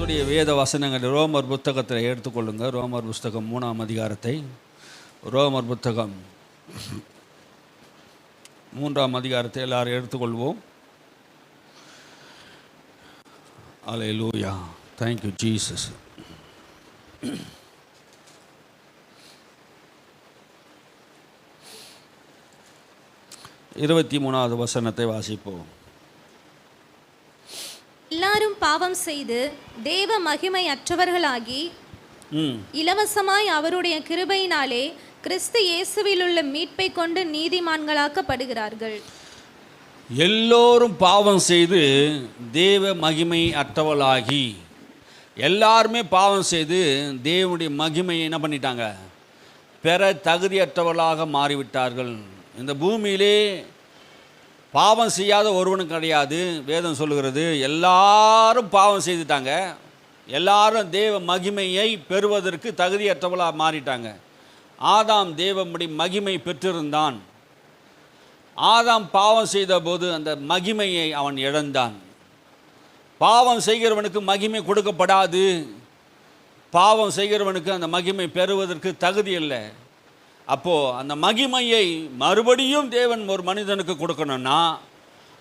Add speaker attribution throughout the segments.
Speaker 1: கர்த்தருடைய வேத வசனங்கள் ரோமர் புத்தகத்தில் எடுத்துக்கொள்ளுங்க. ரோமர் புத்தகம் 3ஆம் அதிகாரத்தை, ரோமர் புத்தகம் 3ஆம் அதிகாரத்தை எல்லாரும் எடுத்துக்கொள்வோம். அல்லேலூயா, தேங்க்யூ ஜீசஸ். இருபத்தி 3வது வசனத்தை வாசிப்போம்.
Speaker 2: எல்லாரும் பாவம் செய்து தேவ மகிமை அற்றவர்களாகி இலவசமாய் அவருடைய கிருபையினாலே கிறிஸ்து இயேசுவில் உள்ள மீட்பை கொண்டு நீதிமான்களாக்கப்படுகிறார்கள்.
Speaker 1: எல்லோரும் பாவம் செய்து தேவ மகிமை அற்றவர்களாகி, எல்லாருமே பாவம் செய்து தேவனுடைய மகிமையை என்ன பண்ணிட்டாங்க? பெற தகுதியற்றவர்களாக மாறிவிட்டார்கள். இந்த பூமியிலே பாவம் செய்யாத ஒருவனும் கிடையாது. வேதம் சொல்லுகிறது எல்லாரும் பாவம் செய்துட்டாங்க. எல்லாரும் தேவ மகிமையை பெறுவதற்கு தகுதியற்றவளாக மாறிட்டாங்க. ஆதாம் தேவனுடைய மகிமை பெற்றிருந்தான். ஆதாம் பாவம் செய்த போது அந்த மகிமையை அவன் இழந்தான். பாவம் செய்கிறவனுக்கு மகிமை கொடுக்கப்படாது. பாவம் செய்கிறவனுக்கு அந்த மகிமை பெறுவதற்கு தகுதி இல்லை. அப்போது அந்த மகிமையை மறுபடியும் தேவன் ஒரு மனிதனுக்கு கொடுக்கணும்னா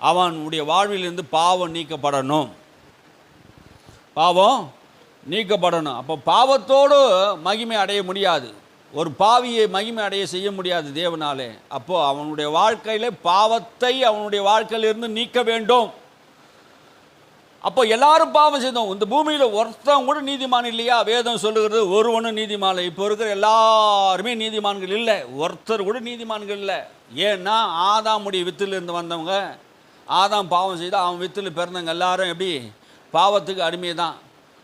Speaker 1: அவனுடைய வாழ்விலிருந்து பாவம் நீக்கப்படணும். பாவம் நீக்கப்படணும். அப்போ பாவத்தோடு மகிமை அடைய முடியாது. ஒரு பாவியை மகிமை அடைய செய்ய முடியாது தேவனாலே. அப்போது அவனுடைய வாழ்க்கையில் பாவத்தை அவனுடைய வாழ்க்கையிலிருந்து நீக்க வேண்டும். அப்போ எல்லாரும் பாவம் செய்தோம். இந்த பூமியில் ஒருத்தன் கூட நீதிமான் இல்லையா? வேதம் சொல்லுகிறது ஒருவனும் நீதிமான். இப்போ இருக்கிற எல்லாருமே நீதிமான்கள் இல்லை. ஒருத்தர் கூட நீதிமான்கள் இல்லை. ஏன்னா ஆதாமுடைய வித்திலிருந்து வந்தவங்க, ஆதாம் பாவம் செய்து அவன் வித்தில் பிறந்தவங்க எல்லாரும் எப்படி பாவத்துக்கு அடிமை தான்.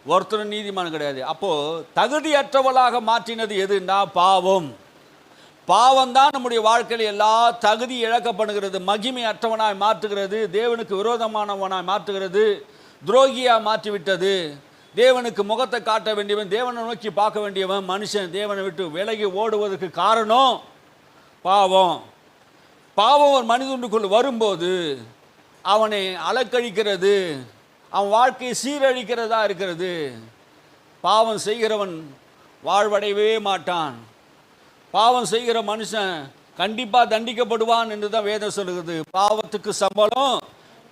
Speaker 1: ஒருத்தரும் நீதிமான் கிடையாது. அப்போது தகுதியற்றவளாக மாற்றினது எதுன்னா பாவம். பாவம் தான் நம்முடைய வாழ்க்கையில் எல்லா தகுதி இழக்கப்படுகிறது. மகிமை அற்றவனாய் மாற்றுகிறது. தேவனுக்கு விரோதமானவனாய் மாற்றுகிறது. துரோகியாக மாற்றிவிட்டது. தேவனுக்கு முகத்தை காட்ட வேண்டியவன், தேவனை நோக்கி பார்க்க வேண்டியவன் மனுஷன் தேவனை விட்டு விலகி ஓடுவதற்கு காரணம் பாவம். பாவம் ஒரு மனிதனுக்குள் வரும்போது அவனை அலக்கழிக்கிறது, அவன் வாழ்க்கையை சீரழிக்கிறதா இருக்கிறது. பாவம் செய்கிறவன் வாழ்வடையவே மாட்டான். பாவம் செய்கிற மனுஷன் கண்டிப்பாக தண்டிக்கப்படுவான் என்று தான் வேதம் சொல்லுகிறது. பாவத்துக்கு சம்பளம்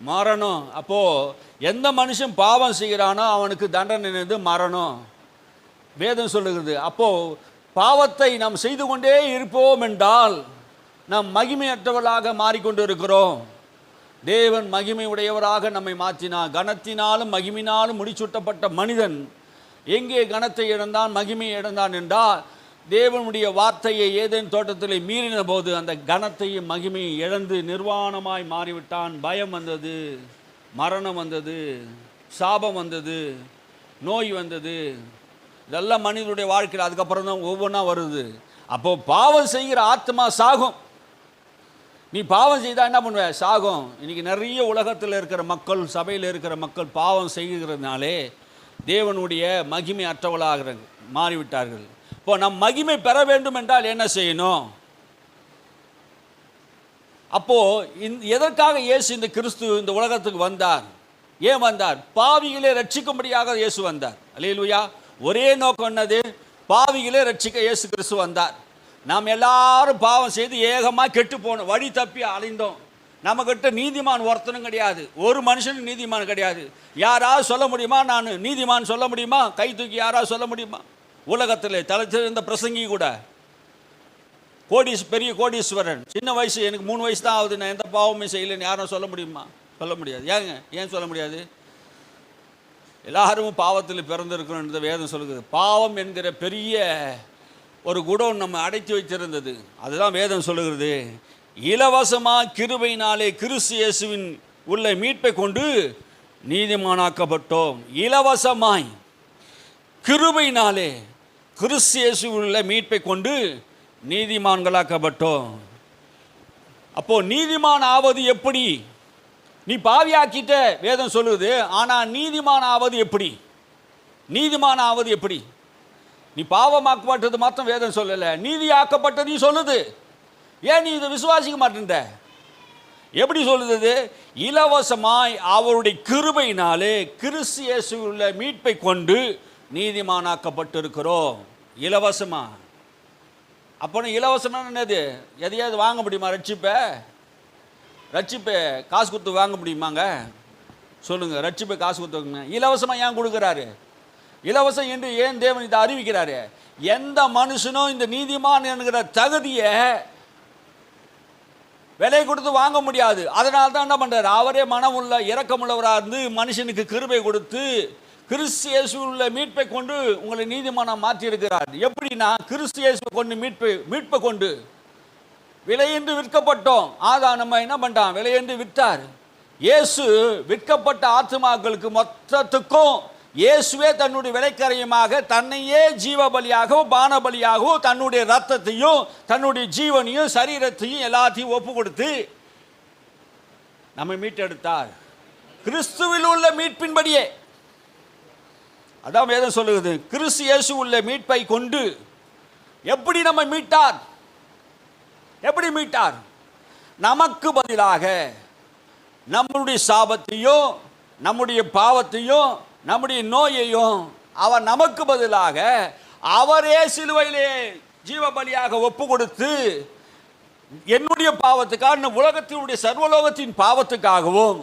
Speaker 1: மரணம். அப்போது எந்த மனுஷன் பாவம் செய்கிறானோ அவனுக்கு தண்டனை மரணம் வேதம் சொல்லுகிறது. அப்போது பாவத்தை நாம் செய்து கொண்டே இருப்போம் என்றால் நாம் மகிமையற்றவர்களாக மாறிக்கொண்டு இருக்கிறோம். தேவன் மகிமை உடையவராக நம்மை மாற்றினார். கனத்தினாலும் மகிமையினாலும் முடிசூட்டப்பட்ட மனிதன் எங்கே கனத்தை இழந்தான், மகிமையை இழந்தான் என்றால் தேவனுடைய வார்த்தையை ஏதேன் தோட்டத்தில் மீறின போது அந்த கனத்தையும் மகிமையை இழந்து நிர்வாணமாய் மாறிவிட்டான். பயம் வந்தது, மரணம் வந்தது, சாபம் வந்தது, நோய் வந்தது. இதெல்லாம் மனிதனுடைய வாழ்க்கையில் அதுக்கப்புறம் தான் ஒவ்வொன்றா வருது. அப்போது பாவம் செய்கிற ஆத்மா சாகும். நீ பாவம் செய்தால் என்ன பண்ணுவ? சாகும். இன்றைக்கி நிறைய உலகத்தில் இருக்கிற மக்கள், சபையில் இருக்கிற மக்கள் பாவம் செய்கிறதுனாலே தேவனுடைய மகிமை அற்றவளாக மாறிவிட்டார்கள். இப்போ நம் மகிமை பெற வேண்டும் என்றால் என்ன செய்யணும்? அப்போது எதற்காக இயேசு இந்த கிறிஸ்து இந்த உலகத்துக்கு வந்தார்? ஏன் வந்தார்? பாவிகளே ரட்சிக்கும்படியாக இயேசு வந்தார். அல்லேலூயா. ஒரே நோக்கம் என்னது? பாவிகளே ரட்சிக்க இயேசு கிறிஸ்து வந்தார். நாம் எல்லாரும் பாவம் செய்து ஏகமாக கெட்டு போனோம், வழி தப்பி அலைந்தோம். நம்மக்கிட்ட நீதிமான் ஒருத்தனும் கிடையாது. ஒரு மனுஷனும் நீதிமான் கிடையாது. யாராவது சொல்ல முடியுமா நான் நீதிமான் சொல்ல முடியுமா? கை தூக்கி யாராவது சொல்ல முடியுமா? உலகத்தில் தலைச்சிருந்த பிரசங்கி கூட பெரிய கோடீஸ்வரன், சின்ன வயசு, எனக்கு 3 வயசு தான் ஆகுது, நான் எந்த பாவமே செய்யலைன்னு யாரும் சொல்ல முடியுமா? சொல்ல முடியாது. ஏன் சொல்ல முடியாது? எல்லாரும் பாவத்தில் பிறந்திருக்கணும் என்று வேதம் சொல்லுகிறது. பாவம் என்கிற பெரிய ஒரு குடோன் நம்ம அடைத்து வைத்திருந்தது. அதுதான் வேதம் சொல்லுகிறது. இலவசமாக கிருபையினாலே கிறிஸ்து இயேசுவின் உள்ள மீட்பை கொண்டு நீதிமானாக்கப்பட்டோம். இலவசமாய் கிருபையினாலே கிறிஸ்து இயேசுவின் உள்ள மீட்பை கொண்டு நீதிமான்களாக்கப்பட்டோம். அப்போது நீதிமான் ஆவது எப்படி? நீ பாவியாக்கிட்ட வேதம் சொல்லுது. ஆனால் நீதிமான் ஆவது எப்படி? நீதிமான் ஆவது எப்படி? நீ பாவமாக்கப்பட்டது மாத்திரம் வேதம் சொல்லலை, நீதி ஆக்கப்பட்டதையும் சொல்லுது. ஏன் நீ இதை விசுவாசிக்க மாட்டேன்ற? எப்படி சொல்லுது? இலவசமாய் அவருடைய கிருபையினாலே கிறிஸ்து இயேசுவில் உள்ள மீட்பை கொண்டு நீதிமானாக்கப்பட்டிருக்கிறோம். இலவசமா. அப்போ இலவசமா என்னது? எதையாவது வாங்க முடியுமா? ரட்சிப்பை காசு கொடுத்து வாங்க முடியுமாங்க? சொல்லுங்கள். ரட்சிப்பை காசு கொடுத்து இலவசமாக ஏன் கொடுக்குறாரு? இலவசம் என்று ஏன் தேவன் இதை அறிவிக்கிறாரு? எந்த மனுஷனும் இந்த நீதிமான் என்கிற தகுதியை விலை கொடுத்து வாங்க முடியாது. அதனால தான் என்ன பண்ணுறாரு? அவரே மனம் உள்ள இரக்கமுள்ளவராக இருந்து மனுஷனுக்கு கிருபை கொடுத்து கிறிஸ்து இயேசுவில் உள்ள மீட்பை கொண்டு உங்களை நீதிமானாக மாற்றி இருக்கிறார். எப்படின்னா, கிறிஸ்து இயேசுவை கொண்டு மீட்பை கொண்டு விலையின்றி விற்கப்பட்டோம். நம்ம என்ன பண்ணிட்டான்? விலையின்றி விற்றார். இயேசு விற்கப்பட்ட ஆத்துமாக்களுக்கு மொத்தத்துக்கும் இயேசுவே தன்னுடைய விலைக்கரையுமாக தன்னையே ஜீவ பலியாகவும் பான பலியாகவும் தன்னுடைய ரத்தத்தையும் தன்னுடைய ஜீவனையும் சரீரத்தையும் எல்லாத்தையும் ஒப்பு கொடுத்து நம்மை மீட்டெடுத்தார். கிறிஸ்துவில் உள்ள மீட்பின்படியே. அதான் வேதம் சொல்லுகிறது. கிறிஸ்து இயேசு உள்ள மீட்பை கொண்டு எப்படி நம்மை மீட்டார்? எப்படி மீட்டார்? நமக்கு பதிலாக நம்முடைய சாபத்தையும் நம்முடைய பாவத்தையும் நம்முடைய நோயையும் அவர் நமக்கு பதிலாக அவரே சிலுவையிலே ஜீவ பலியாக ஒப்பு கொடுத்து என்னுடைய பாவத்துக்காக உலகத்தினுடைய சர்வலோகத்தின் பாவத்துக்காகவும்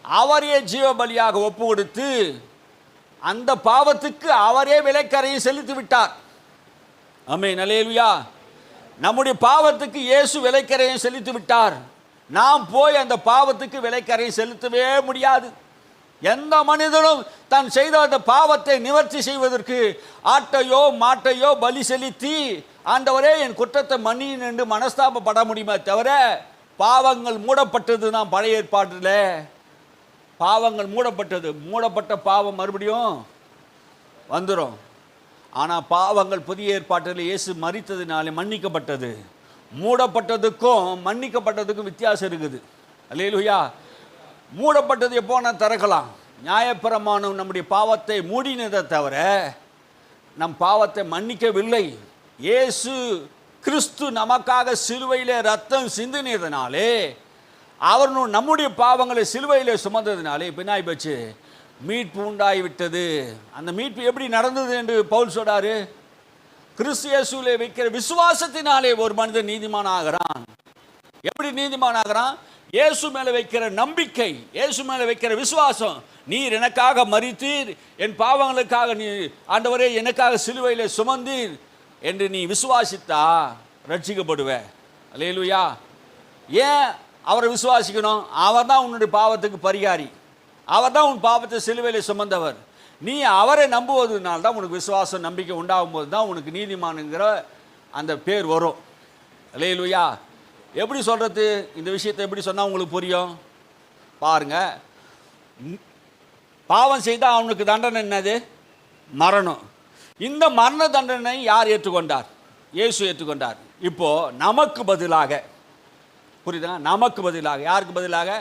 Speaker 1: அவரே ஜீவ பலியாக ஒப்பு கொடுத்து அந்த பாவத்துக்கு அவரே விலைக்கரையை செலுத்தி விட்டார். ஆமென், அல்லேலூயா. நம்முடைய பாவத்துக்கு இயேசு விலைக்கரையை செலுத்தி விட்டார். நாம் போய் அந்த பாவத்துக்கு விலைக்கரையை செலுத்தவே முடியாது. எந்த மனிதனும் தான் செய்த அந்த பாவத்தை நிவர்த்தி செய்வதற்கு ஆட்டையோ மாட்டையோ பலி செலுத்தி ஆண்டவரே என் குற்றத்தை மன்னியும் என்று மனஸ்தாபப்பட முடியுமே தவிர, பாவங்கள் மூடப்பட்டது தான் பழைய ஏற்பாட்டில். பாவங்கள் மூடப்பட்ட பாவம் மறுபடியும் வந்துடும். ஆனால் பாவங்கள் புதிய ஏற்பாட்டில் இயேசு மரித்ததினாலே மன்னிக்கப்பட்டது. மூடப்பட்டதுக்கும் மன்னிக்கப்பட்டதுக்கும் வித்தியாசம் இருக்குது. அல்லேலூயா. மூடப்பட்டது எப்போ நான் திறக்கலாம்? நியாயப்பிரமாணம் நம்முடைய பாவத்தை மூடினதை தவிர நம் பாவத்தை மன்னிக்கவில்லை. இயேசு கிறிஸ்து நமக்காக சிலுவையிலே ரத்தம் சிந்தினதினாலே அவர் நம்முடைய பாவங்களை சிலுவையிலே சுமந்ததினாலே பின்னாய் போச்சு மீட்பு உண்டாகிவிட்டது. அந்த மீட்பு எப்படி நடந்தது என்று பவுல் சொல்றாரு? கிறிஸ்து இயேசுவிலே வைக்கிற விசுவாசத்தினாலே ஒரு மனிதன் நீதிமான் ஆகிறான். எப்படி நீதிமான் ஆகிறான்? இயேசு மேலே வைக்கிற நம்பிக்கை, இயேசு மேலே வைக்கிற விசுவாசம். நீர் எனக்காக மரித்தீர், என் பாவங்களுக்காக நீ ஆண்டவரே எனக்காக சிலுவையிலே சுமந்தீர் என்று நீ விசுவாசித்தா ரட்சிக்கப்படுவே. அல்லேலூயா. ஏன் அவரை விசுவாசிக்கணும்? அவர் தான் உன்னுடைய பாவத்துக்கு பரிகாரி. அவர் தான் உன் பாவத்தை சிலுவையிலே சுமந்தவர். நீ அவரை நம்புவதனால தான் உனக்கு விசுவாசம் நம்பிக்கை உண்டாகும் போது தான் உனக்கு நீதிமானுங்கிற அந்த பேர் வரும். அல்லேலூயா. எப்படி சொல்கிறது? இந்த விஷயத்தை எப்படி சொன்னால் உங்களுக்கு புரியும்? பாருங்க. பாவம் செய்தால் அவனுக்கு தண்டனை என்னது? மரணம். இந்த மரண தண்டனை யார் ஏற்றுக்கொண்டார்? இயேசு ஏற்றுக்கொண்டார். இப்போ நமக்கு பதிலாக, புரியுதா? நமக்கு பதிலாக, யாருக்கு பதிலாக?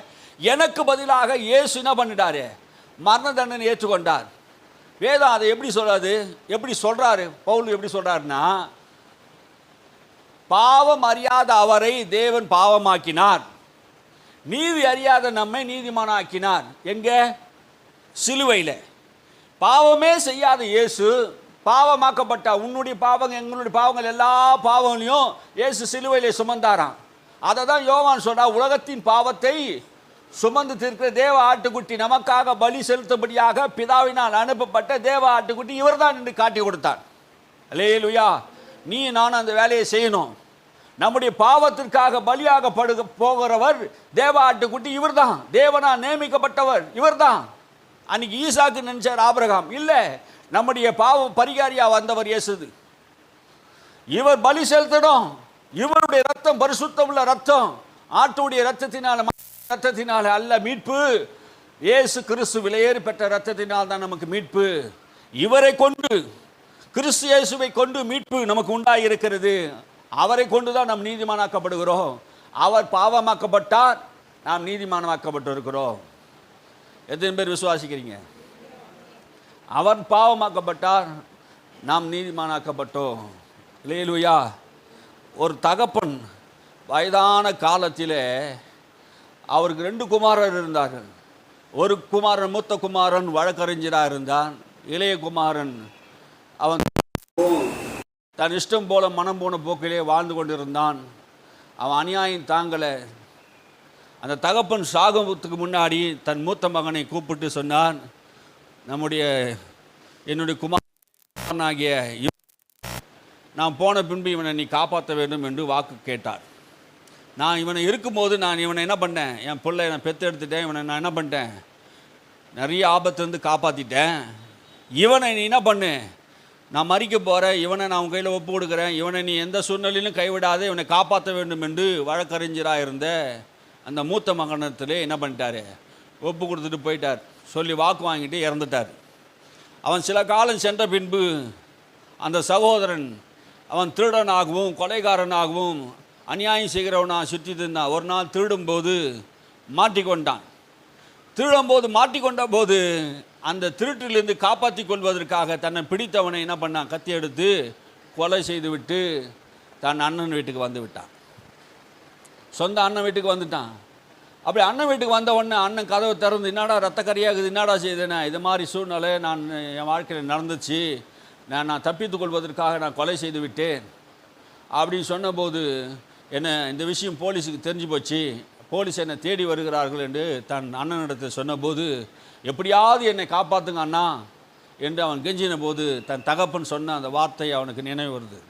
Speaker 1: எனக்கு பதிலாக இயேசு என்ன பண்ணிட்டாரு? மரண தண்டனை ஏற்றுக்கொண்டார். வேதம் அதை எப்படி சொல்றாரு? எப்படி சொல்றாரு? பவுல் எப்படி சொல்றாருன்னா, பாவம் அறியாத அவரை தேவன் பாவமாக்கினார், நீதி அறியாத நம்மை நீதிமானாக்கினார். எங்க? சிலுவையில். பாவமே செய்யாத இயேசு பாவமாக்கப்பட்ட உன்னுடைய பாவங்கள் எங்களுடைய பாவங்கள் எல்லா பாவங்களையும் இயேசு சிலுவையிலே சுமந்தாராம். அதை தான் யோவான் சொன்னா, உலகத்தின் பாவத்தை சுமந்து தீர்க்கிற தேவ ஆட்டுக்குட்டி, நமக்காக பலி செலுத்தபடியாக பிதாவினால் அனுப்பப்பட்ட தேவ ஆட்டுக்குட்டி இவர் தான் என்று காட்டி கொடுத்தார். அல்லேலூயா. நீ நான் அந்த வேலையை செய்யணும். நம்முடைய பாவத்திற்காக பலியாக போகிறவர் தேவ ஆட்டுக்குட்டி இவர் தான். தேவனா நியமிக்கப்பட்டவர் இவர் தான். அன்னைக்கு ஈசாக்கு நினைச்சார் ஆபிரகாம், இல்லை, நம்முடைய பாவ பரிகாரியா வந்தவர் இயேசு. இவர் பலி செலுத்தணும். இவருடைய ரத்தம் பரிசுத்தம் உள்ள ரத்தம். ஆட்டுடைய ரத்தத்தினால அல்ல மீட்பு. இயேசு கிறிஸ்து விலையேறி பெற்ற ரத்தத்தினால் தான் நமக்கு மீட்பு. இவரை கொண்டு, கிறிஸ்து இயேசுவை கொண்டு மீட்பு நமக்கு உண்டாயிருக்கிறது. அவரை கொண்டு தான் நாம் நீதிமானாக்கப்படுகிறோம். அவர் பாவமாக்கப்பட்டார், நாம் நீதிமானாக்கப்பட்டிருக்கிறோம். எத்தனை பேர் விசுவாசிக்கிறீங்க? அவர் பாவமாக்கப்பட்டார், நாம் நீதிமானாக்கப்பட்டோம். அல்லேலூயா. ஒரு தகப்பன் வயதான காலத்தில் அவருக்கு 2 குமாரர் இருந்தார்கள். ஒரு குமாரன், மூத்த குமாரன் வழக்கறிஞராக இருந்தான். இளைய குமாரன் அவன் தன் இஷ்டம் போல மனம் போன போக்கிலே வாழ்ந்து கொண்டிருந்தான். அவன் அநியாயம் தாங்கலை. அந்த தகப்பன் சாகத்துக்கு முன்னாடி தன் மூத்த மகனை கூப்பிட்டு சொன்னான், என்னுடைய குமாரனாகிய நான் போன பின்பு இவனை நீ காப்பாற்ற வேண்டும் என்று வாக்கு கேட்டார். நான் இவனை இருக்கும்போது நான் இவனை என்ன பண்ணேன், என் பிள்ளை நான் பெற்று எடுத்துட்டேன். இவனை நான் என்ன பண்ணிட்டேன், நிறைய ஆபத்துலேருந்து காப்பாற்றிட்டேன். இவனை நீ என்ன பண்ணு, நான் மறிக்க போகிறேன், இவனை நான் உன் கையில் ஒப்பு கொடுக்குறேன், இவனை நீ எந்த சூழ்நிலையிலும் கைவிடாதே, இவனை காப்பாற்ற வேண்டும் என்று வழக்கறிஞராக இருந்த அந்த மூத்த மகனத்திலே என்ன பண்ணிட்டார், ஒப்பு கொடுத்துட்டு போயிட்டார். சொல்லி வாக்கு வாங்கிட்டு இறந்துட்டார். அவன் சில காலம் சென்ற பின்பு அந்த சகோதரன் அவன் திருடனாகவும் கொலைகாரனாகவும் அநியாயம் செய்கிறவனாக சுற்றி இருந்தான். ஒரு நாள் திருடும்போது மாட்டிக்கொண்டான். மாட்டிக்கொண்ட போது அந்த திருட்டிலிருந்து காப்பாற்றி கொள்வதற்காக தன்னை பிடித்தவனை என்ன பண்ணான், கத்தி எடுத்து கொலை செய்து விட்டு தன் அண்ணன் வீட்டுக்கு வந்து விட்டான். சொந்த அண்ணன் வீட்டுக்கு வந்துட்டான். அப்படி அண்ணன் வீட்டுக்கு வந்த உடனே அண்ணன் கதவை திறந்து, என்னடா ரத்த கரியாகுது, என்னடா செய்தேனே, இது மாதிரி சூழ்நிலை நான் என் வாழ்க்கையில் நடந்துச்சு, நான் தப்பித்து கொள்வதற்காக நான் கொலை செய்து விட்டேன் அப்படின்னு சொன்னபோது, என்ன இந்த விஷயம் போலீஸுக்கு தெரிஞ்சு போச்சு, போலீஸ் என்னை தேடி வருகிறார்கள் என்று தன் அண்ணனிடத்தில் சொன்னபோது, எப்படியாவது என்னை காப்பாற்றுங்க அண்ணா என்று அவன் கெஞ்சின போது தன் தகப்பன் சொன்ன அந்த வார்த்தை அவனுக்கு நினைவு வருது.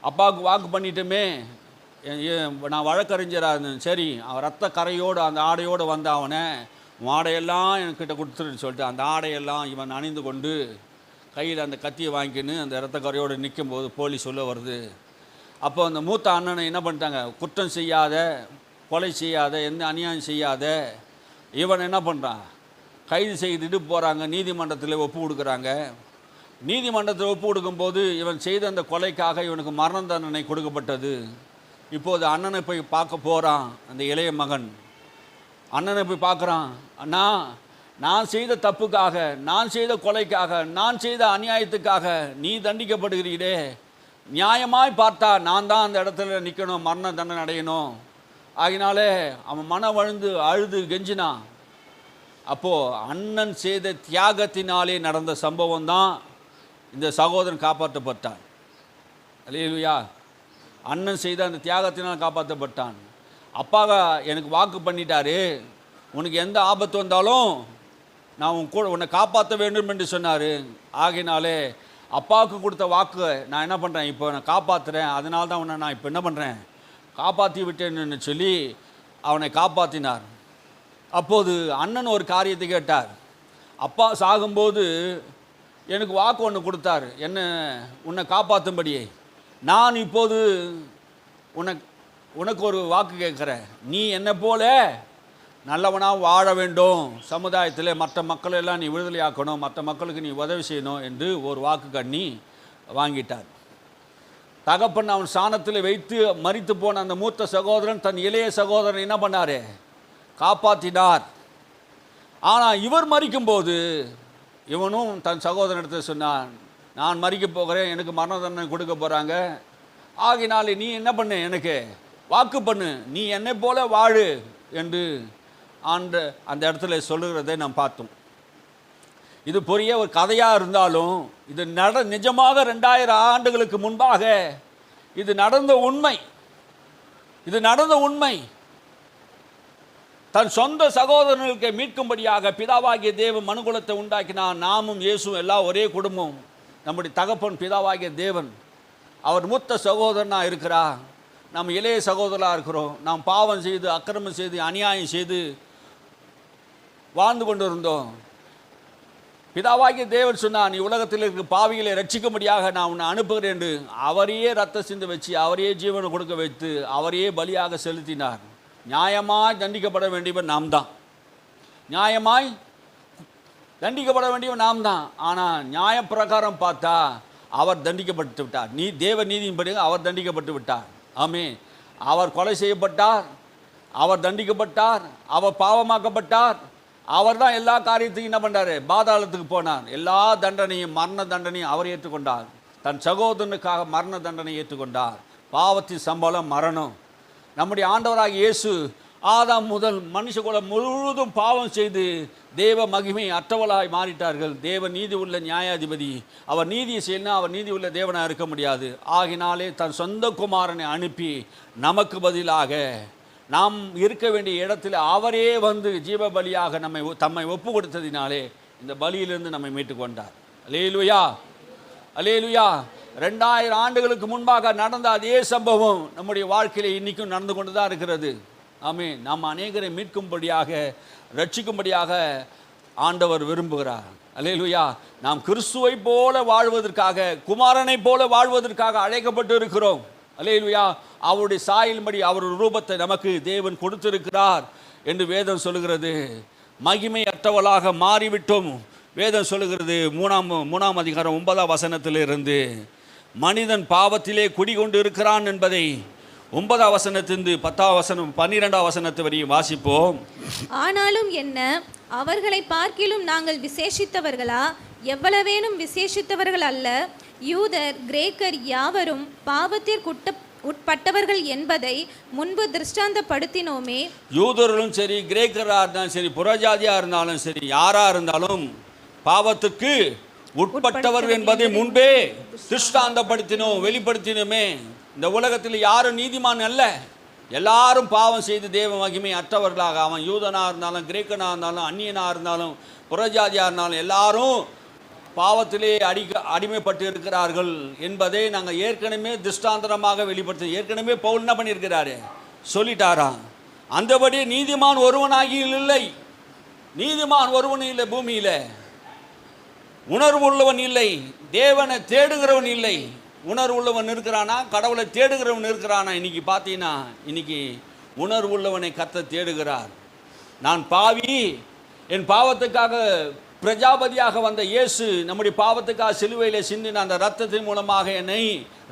Speaker 1: அப்பாவுக்கு வாக்கு பண்ணிட்டோமே, நான் வழக்கறிஞராக இருந்தேன், சரி அவன் ரத்த கரையோடு அந்த ஆடையோடு வந்த அவனை ஆடையெல்லாம் என்கிட்ட கொடுத்துருன்னு சொல்லிட்டு அந்த ஆடையெல்லாம் இவன் அணிந்து கொண்டு கையில் அந்த கத்தியை வாங்கிக்கின்னு அந்த ரத்த கரையோடு நிற்கும்போது போலீஸ் சொல்ல வருது. அப்போ அந்த மூத்த அண்ணனை என்ன பண்ணிட்டாங்க, குற்றம் செய்யாத, கொலை செய்யாத, எந்த அநியாயம் செய்யாத இவன் என்ன பண்ணுறான், கைது செய்துட்டு போகிறாங்க. நீதிமன்றத்தில் ஒப்பு கொடுக்குறாங்க. நீதிமன்றத்தில் ஒப்பு கொடுக்கும்போது இவன் செய்த அந்த கொலைக்காக இவனுக்கு மரண தண்டனை கொடுக்கப்பட்டது. இப்போது அண்ணனை போய் பார்க்க போகிறான். அந்த இளைய மகன் அண்ணனை போய் பார்க்குறான். அண்ணா, நான் செய்த தப்புக்காக, நான் செய்த கொலைக்காக, நான் செய்த அநியாயத்துக்காக நீ தண்டிக்கப்படுகிறீரே, நியாயமாய் பார்த்தா நான் தான் அந்த இடத்துல நிற்கணும், மரண தண்டனை அடையணும். ஆகினாலே அவன் மன வழுந்து அழுது கெஞ்சினான். அப்போது அண்ணன் செய்த தியாகத்தினாலே நடந்த சம்பவம் தான் இந்த சகோதரன் காப்பாற்றப்பட்டான். அல்லேலூயா. அண்ணன் செய்த அந்த தியாகத்தினால் காப்பாற்றப்பட்டான். அப்பாக எனக்கு வாக்கு பண்ணிட்டாரு, உனக்கு எந்த ஆபத்து வந்தாலும் நான் உன்னை காப்பாற்ற வேண்டும் என்று சொன்னார். ஆகினாலே அப்பாவுக்கு கொடுத்த வாக்கு நான் என்ன பண்ணுறேன், இப்போ நான் காப்பாற்றுறேன், அதனால தான் உன்னை நான் இப்போ என்ன பண்ணுறேன், காப்பாற்றி விட்டேன்னு சொல்லி அவனை காப்பாற்றினார். அப்போது அண்ணன் ஒரு காரியத்தை கேட்டார். அப்பா சாகும்போது எனக்கு வாக்கு ஒன்று கொடுத்தார், என்ன உன்னை காப்பாற்றும்படியே. நான் இப்போது உனக்கு ஒரு வாக்கு கேட்குறேன், நீ என்னை போல நல்லவனாக வாழ வேண்டும், சமுதாயத்தில் மற்ற மக்களெல்லாம் நீ விடுதலையாக்கணும், மற்ற மக்களுக்கு நீ உதவி செய்யணும் என்று ஒரு வாக்கு கண்ணி வாங்கிட்டார். தகப்பன் அவன் சாணத்தில் வைத்து மரித்து போன அந்த மூத்த சகோதரன் தன் இளைய சகோதரன் என்ன பண்ணார், காப்பாற்றினார். ஆனால் இவர் மரிக்கும்போது இவனும் தன் சகோதரனிடத்தில் சொன்னான், நான் மரிக்க போகிறேன், எனக்கு மரண தண்டனை கொடுக்க போகிறாங்க, ஆகினாலே நீ என்ன பண்ணு, எனக்கு வாக்கு பண்ணு, நீ என்னை போல வாழு என்று அந்த இடத்துல சொல்லுகிறதை நாம் பார்த்தோம். இது பெரிய ஒரு கதையாக இருந்தாலும் இது நிஜமாக 2000 ஆண்டுகளுக்கு முன்பாக இது நடந்த உண்மை. தன் சொந்த சகோதரர்களுக்கு மீட்கும்படியாக பிதாவாகிய தேவன் மனுகுலத்தை உண்டாக்கினான். நாமும் இயேசுவும் எல்லாம் ஒரே குடும்பம். நம்முடைய தகப்பன் பிதாவாகிய தேவன், அவர் மூத்த சகோதரனாக இருக்கிறார், நம்ம இளைய சகோதரராக இருக்கிறோம். நாம் பாவம் செய்து அக்கிரமம் செய்து அநியாயம் செய்து வாழ்ந்து கொண்டு இருந்தோம். பிதாவாகிய தேவன் சொன்னான், நீ உலகத்தில் இருக்கிற பாவிகளை ரட்சிக்கும்படியாக நான் உன்னை அனுப்புகிறேன் என்று அவரையே ரத்த சிந்து வச்சு, அவரையே ஜீவனை கொடுக்க வைத்து, அவரையே பலியாக செலுத்தினார். நியாயமாய் தண்டிக்கப்பட வேண்டியவன் நாம் தான். ஆனால் நியாயப்பிரகாரம் பார்த்தா அவர் தண்டிக்கப்பட்டு விட்டார். தேவ நீதியின்படி அவர் தண்டிக்கப்பட்டு விட்டார். ஆமே. அவர் கொலை செய்யப்பட்டார், அவர் தண்டிக்கப்பட்டார், அவர் பாவமாக்கப்பட்டார். அவர் தான் எல்லா காரியத்தையும் என்ன பண்ணார், பாதாளத்துக்கு போனார். எல்லா தண்டனையும், மரண தண்டனையும் அவர் ஏற்றுக்கொண்டார். தன் சகோதரனுக்காக மரண தண்டனை ஏற்றுக்கொண்டார். பாவத்தின் சம்பளம் மரணம். நம்முடைய ஆண்டவராகிய இயேசு ஆதாம் முதல் மனுஷகுலம் முழுவதும் பாவம் செய்து தேவ மகிமை அற்றவளாய் மாறிட்டார்கள். தேவ நீதி உள்ள நியாயாதிபதி, அவர் நீதியை செய்யணும், அவர் நீதி உள்ள தேவனாக இருக்க முடியாது. ஆகினாலே தன் சொந்த குமாரனை அனுப்பி நமக்கு பதிலாக நாம் இருக்க வேண்டிய இடத்துல அவரே வந்து ஜீவ பலியாக தம்மை ஒப்பு கொடுத்ததினாலே இந்த பலியிலிருந்து நம்மை மீட்டு கொண்டார். அல்லேலூயா, அல்லேலூயா. 2000 ஆண்டுகளுக்கு முன்பாக நடந்த அதே சம்பவம் நம்முடைய வாழ்க்கையில் இன்றைக்கும் நடந்து கொண்டு தான் இருக்கிறது. ஆமென். நாம் அநேகரை மீட்கும்படியாக, ரட்சிக்கும்படியாக ஆண்டவர் விரும்புகிறார். அல்லேலூயா. நாம் கிறிஸ்துவை போல வாழ்வதற்காக, குமாரனை போல வாழ்வதற்காக அழைக்கப்பட்டு இருக்கிறோம். அல்லேலூயா. அவருடைய சாயல்படி அவருடைய ரூபத்தை நமக்கு தேவன் கொடுத்திருக்கிறார் என்று வேதம் சொல்லுகிறது. மகிமை அற்றவளாக மாறிவிட்டோம். வேதம் சொல்லுகிறது 3ஆம் அதிகாரம் 9ஆம் வசனத்திலிருந்து, மனிதன் பாவத்திலே குடிகொண்டு இருக்கிறான் என்பதை 9ஆம் வசனத்திலிருந்து 10ஆம் வசனம் 12ஆம் வசனத்து வரையும் வாசிப்போம்.
Speaker 2: ஆனாலும் என்ன, அவர்களை பார்க்கிலும் நாங்கள் விசேஷித்தவர்களா? எவ்வளவேனும் விசேஷித்தவர்கள் அல்ல. யூதர் கிரேக்கர் யாவரும் பாவத்திற்கு உட்பட்டவர்கள் என்பதை முன்பு திருஷ்டாந்தப்படுத்தினோமே.
Speaker 1: யூதர்களும் சரி, கிரேக்கராக இருந்தாலும் சரி, புறஜாதியாக இருந்தாலும் சரி, யாராக இருந்தாலும் பாவத்துக்கு உட்பட்டவர்கள் என்பதை முன்பே திருஷ்டாந்தப்படுத்தினோம், வெளிப்படுத்தினோமே. இந்த உலகத்தில் யாரும் நீதிமான் அல்ல, எல்லாரும் பாவம் செய்து தேவ மகிமை அற்றவர்களாக, அவன் யூதனாக இருந்தாலும், கிரேக்கனாக இருந்தாலும், அந்நியனாக இருந்தாலும், புறஜாதியாக இருந்தாலும், எல்லாரும் பாவத்திலே அடிமைப்பட்டு இருக்கிறார்கள் என்பதை நாங்கள் ஏற்கனவே திருஷ்டாந்தரமாக வெளிப்படுத்த. ஏற்கனவே பவுல் என்ன பண்ணியிருக்கிறாரு, சொல்லிட்டாராம். அந்தபடி நீதிமான் ஒருவனாகி இல்லை, நீதிமான் ஒருவன் இல்லை, பூமியில் உணர்வு உள்ளவன் இல்லை, தேவனை தேடுகிறவன் இல்லை. உணர்வு உள்ளவன் இருக்கிறானா, கடவுளை தேடுகிறவன் இருக்கிறானா? இன்னைக்கு பார்த்தீங்கன்னா, இன்னைக்கு உணர்வு உள்ளவனை கர்த்தர் தேடுகிறார். நான் பாவி, என் பாவத்துக்காக பிரஜாபதியாக வந்த இயேசு நம்முடைய பாவத்துக்காக சிலுவையில் சிந்தின அந்த இரத்தத்தின் மூலமாக என்னை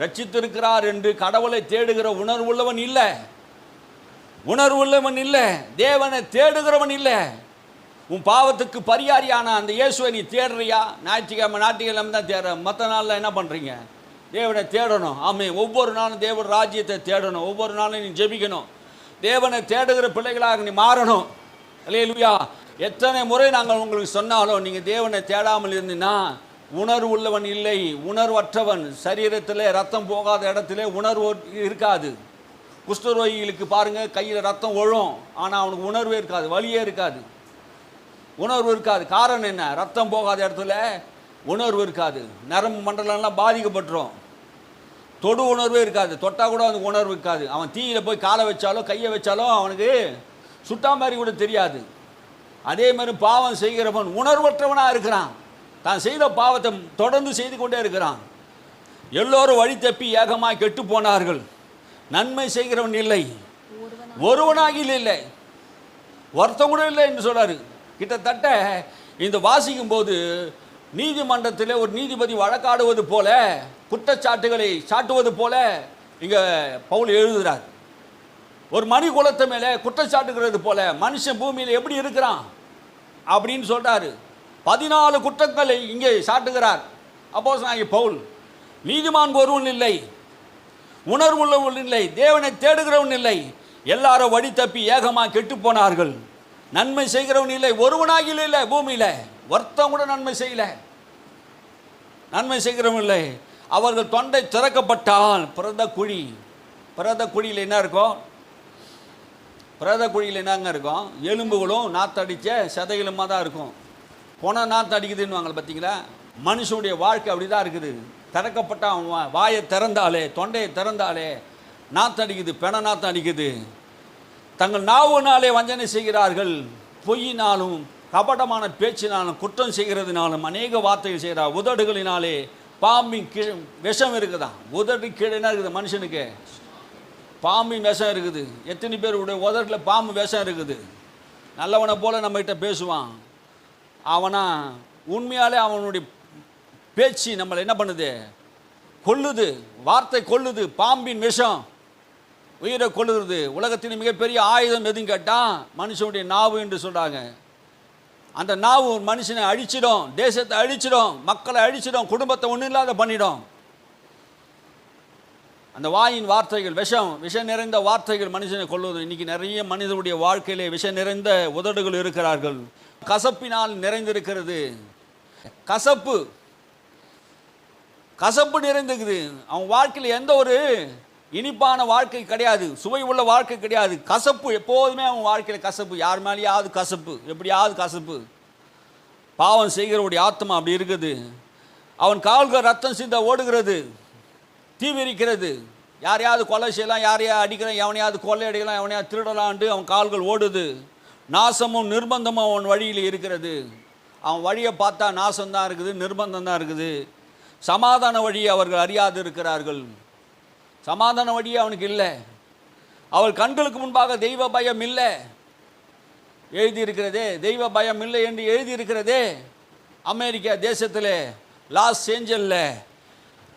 Speaker 1: ரட்சித்திருக்கிறார் என்று கடவுளை தேடுகிற உணர்வுள்ளவன் இல்லை, உணர்வுள்ளவன் இல்லை, தேவனை தேடுகிறவன் இல்லை. உன் பாவத்துக்கு பரிகாரியான அந்த இயேசுவை நீ தேடுறியா? ஞாயிற்றுக்கிழமை தான் தேடுற, மற்ற நாளில் என்ன பண்ணுறீங்க? தேவனை தேடணும். ஆமாம், ஒவ்வொரு நாளும் தேவ ராஜ்யத்தை தேடணும், ஒவ்வொரு நாளும் நீ ஜெபிக்கணும், தேவனை தேடுகிற பிள்ளைகளாக நீ மாறணும். அல்லேலூயா. எத்தனை முறை நாங்கள் உங்களுக்கு சொன்னாலும் நீங்கள் தேவனை தேடாமல் இருந்தீங்கன்னா உணர்வு உள்ளவன் இல்லை, உணர்வற்றவன். சரீரத்தில் ரத்தம் போகாத இடத்துல உணர்வு இருக்காது. குஷ்டரோகிகளுக்கு பாருங்கள், கையில் ரத்தம் ஒழும், ஆனால் அவனுக்கு உணர்வே இருக்காது, வலியே இருக்காது, உணர்வு இருக்காது. காரணம் என்ன? ரத்தம் போகாத இடத்துல உணர்வு இருக்காது. நரம்பு மண்டலம்லாம் பாதிக்கப்பட்டுரும், தொடு உணர்வே இருக்காது, தொட்டால் கூட அவனுக்கு உணர்வு இருக்காது. அவன் தீயில் போய் காலை வச்சாலும் கையை வச்சாலும் அவனுக்கு சுட்டா மாதிரி கூட தெரியாது. அதே மாதிரி பாவம் செய்கிறவன் உணர்வற்றவனாக இருக்கிறான், தான் செய்த பாவத்தை தொடர்ந்து செய்து கொண்டே இருக்கிறான். எல்லோரும் வழி தப்பி ஏகமாய் கெட்டு போனார்கள், நன்மை செய்கிறவன் இல்லை, ஒருவனாகி இல்லை, ஒருத்தன் கூட இல்லை என்று சொல்றாரு. கிட்டத்தட்ட இந்த வாசிக்கும் போது நீதிமன்றத்தில் ஒரு நீதிபதி வழக்காடுவது போல, குற்றச்சாட்டுகளை சாட்டுவது போல இங்கே பவுல் எழுதுகிறார். ஒரு மணி குலத்தை மேலே குற்றச்சாட்டுகிறது போல மனுஷன் பூமியில் எப்படி இருக்கிறான் அப்படின்னு சொல்றாரு. 14 குற்றங்களை இங்கே சாட்டுகிறார் அப்போஸ்தலனாகிய பவுல். நீதிமான் ஒருவன் இல்லை, உணர்வுள்ளவன் இல்லை, தேவனை தேடுகிறவன் இல்லை, எல்லாரும் வழி தப்பி ஏகமாக கெட்டு போனார்கள். நன்மை செய்கிறவன் இல்லை, ஒருவனாகி இல்லை, பூமியில் ஒருத்தன் கூட நன்மை செய்யல, நன்மை செய்கிறவன் இல்லை. அவர்கள் தொண்டை திறக்கப்பட்டால் பிரத குழி, பிரத குழியில் என்ன இருக்கும்? பிரத குழியில் என்னங்க இருக்கும்? எலும்புகளும் நாத்தடிச்ச சதைகளுமா தான் இருக்கும். பொணம் நாற்று அடிக்குதுன்னு பார்த்தீங்களா? மனுஷனுடைய வாழ்க்கை அப்படி தான் இருக்குது. திறக்கப்பட்ட அவன் வாயை திறந்தாலே, தொண்டையை திறந்தாலே நாற்று அடிக்குது, பெண நாற்று அடிக்குது. தங்கள் நாவுனாலே வஞ்சனை செய்கிறார்கள், பொய்யினாலும் கபடமான பேச்சினாலும் குற்றம் செய்கிறதுனாலும் அநேக வார்த்தைகள் செய்கிறார். உதடுகளினாலே பாம்பின் விஷம் இருக்குதான். உதடு கீழே என்ன இருக்குது? மனுஷனுக்கு பாம்பின் விஷம் இருக்குது. எத்தனை பேருடைய உதட்டில் பாம்பு விஷம் இருக்குது. நல்லவனை போல் நம்மகிட்ட பேசுவான், அவனா உண்மையாலே அவனுடைய பேச்சு நம்மளை என்ன பண்ணுது? கொல்லுது, வார்த்தை கொல்லுது. பாம்பின் விஷம் உயிரை கொல்லுகிறது. உலகத்தின் மிகப்பெரிய ஆயுதம் எதுன்னு கேட்டால் மனுஷனுடைய நாவு என்று சொல்கிறாங்க. அந்த நாவு மனுஷனை அழிச்சிடும், தேசத்தை அழிச்சிடும், மக்களை அழிச்சிடும், குடும்பத்தை ஒன்றும் இல்லாத பண்ணிடும். அந்த வாயின் வார்த்தைகள் விஷம் நிறைந்த வார்த்தைகள் மனுஷனை கொள்வது. இன்னைக்கு நிறைய மனிதனுடைய வாழ்க்கையிலே விஷம் நிறைந்த உதடுகள் இருக்கிறார்கள். கசப்பினால் நிறைந்திருக்கிறது. கசப்பு நிறைந்திருக்குது. அவன் வாழ்க்கையில் எந்த ஒரு இனிப்பான வாழ்க்கை கிடையாது, சுவை உள்ள வாழ்க்கை கிடையாது. கசப்பு எப்போதுமே அவன் வாழ்க்கையில் கசப்பு, யார் மேலேயாவது கசப்பு, எப்படியாவது கசப்பு. பாவம் செய்கிறவருடைய ஆத்மா அப்படி இருக்குது. அவன் கால்கள் ரத்தம் சிந்த ஓடுகிறது, தீவிரிக்கிறது. யாரையாவது கொலை செய்யலாம், யாரையாவது அடிக்கலாம், எவனையாவது கொள்ளையடிக்கலாம், எவனையாவது திருடலான்ட்டு அவன் கால்கள் ஓடுது. நாசமும் நிர்பந்தமும் அவன் வழியில் இருக்கிறது. அவன் வழியை பார்த்தா நாசம்தான் இருக்குது, நிர்பந்தம் தான் இருக்குது. சமாதான வழியை அவர்கள் அறியாது இருக்கிறார்கள். சமாதான வழி அவனுக்கு இல்லை. அவள் கண்களுக்கு முன்பாக தெய்வ பயம் இல்லை எழுதியிருக்கிறதே, தெய்வ பயம் இல்லை என்று எழுதியிருக்கிறதே. அமெரிக்கா தேசத்திலே லாஸ் ஏஞ்சலில்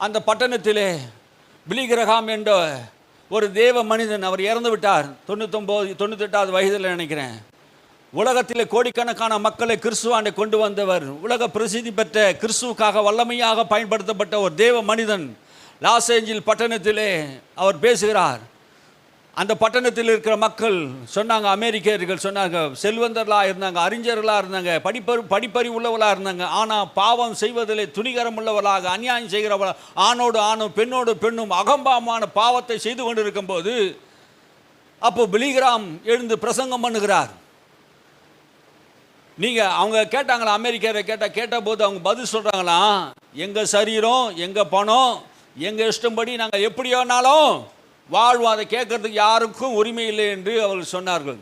Speaker 1: அந்த பட்டணத்திலே பில்லி கிரஹாம் என்ற ஒரு தேவ மனிதன், அவர் இறந்து விட்டார் 98வது வயதில் நினைக்கிறேன். உலகத்திலே கோடிக்கணக்கான மக்களை கிறிஸ்துவாண்டை கொண்டு வந்தவர், உலக பிரசித்தி பெற்ற கிறிஸ்துவுக்காக வல்லமையாக பயன்படுத்தப்பட்ட ஒரு தேவ மனிதன் லாஸ் ஏஞ்சல் பட்டணத்திலே அவர் பேசுகிறார். அந்த பட்டணத்தில் இருக்கிற மக்கள் சொன்னாங்க, அமெரிக்கர்கள் சொன்னாங்க, செல்வந்தர்களாக இருந்தாங்க, அறிஞர்களாக இருந்தாங்க, படிப்பறிவு உள்ளவர்களாக இருந்தாங்க. ஆனால் பாவம் செய்வதிலே துணிகரம் உள்ளவர்களாக, அநியாயம் செய்கிறவர்களாக, ஆணோடு ஆணும் பெண்ணோடு பெண்ணும் அகம்பாவமான பாவத்தை செய்து கொண்டிருக்கும் போது அப்போ பில்லி கிரஹாம் எழுந்து பிரசங்கம் பண்ணுகிறார். நீங்கள் அவங்க கேட்டாங்களா, அமெரிக்கரை கேட்டபோது அவங்க பதில் சொல்கிறாங்களாம், எங்கள் சரீரம், எங்கள் பணம், எங்கள் இஷ்டம்படி நாங்கள் எப்படி வேணாலும் வாழ்வோம், அதை கேட்கறதுக்கு யாருக்கும் உரிமை இல்லை என்று அவர்கள் சொன்னார்கள்.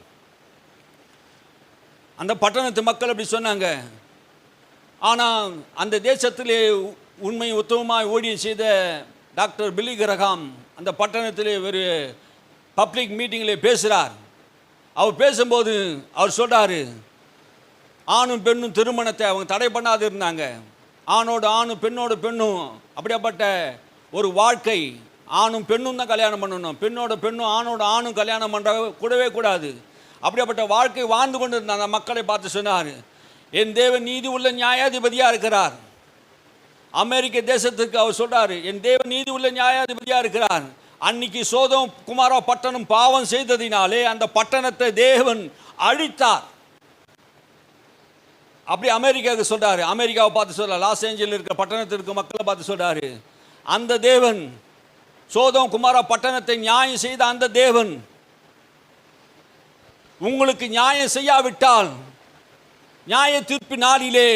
Speaker 1: அந்த பட்டணத்து மக்கள் அப்படி சொன்னாங்க. ஆனால் அந்த தேசத்திலே உண்மை உத்தமமாக ஊழியம் செய்த டாக்டர் பில்லி கிரஹாம் அந்த பட்டணத்திலே ஒரு பப்ளிக் மீட்டிங்கில் பேசுகிறார். அவர் பேசும்போது அவர் சொல்கிறார், ஆணும் பெண்ணும் திருமணத்தை அவங்க தடை பண்ணாது இருந்தாங்க. ஆணோடு ஆணும் பெண்ணோடு பெண்ணும் அப்படியாப்பட்ட ஒரு வாழ்க்கை, ஆணும் பெண்ணும் தான் கல்யாணம் பண்ணணும், பெண்ணோட பெண்ணும் ஆணோட ஆணும் கல்யாணம் பண்ணுற கூடவே கூடாது. அப்படியாப்பட்ட வாழ்க்கை வாழ்ந்து கொண்டு இருந்த அந்த மக்களை பார்த்து சொன்னார், என் தேவன் நீதி உள்ள நியாயாதிபதியாக இருக்கிறார். அமெரிக்க தேசத்துக்கு அவர் சொல்கிறார், என் தேவன் நீதி உள்ள நியாயாதிபதியாக இருக்கிறார். அன்னைக்கு சோதோம் குமாரா பட்டணம் பாவம் செய்ததினாலே அந்த பட்டணத்தை தேவன் அழித்தார். அப்படி அமெரிக்காவுக்கு சொல்கிறாரு. அமெரிக்காவை பார்த்து சொல்கிறார், லாஸ் ஏஞ்சலில் இருக்கிற பட்டணத்தில் இருக்கிற மக்களை பார்த்து சொல்கிறாரு, அந்த தேவன் சோதோம் குமாரா பட்டணத்தை நியாயம் செய்த அந்த தேவன் உங்களுக்கு நியாயம் செய்யாவிட்டால் நியாய தீர்ப்பு நாளிலே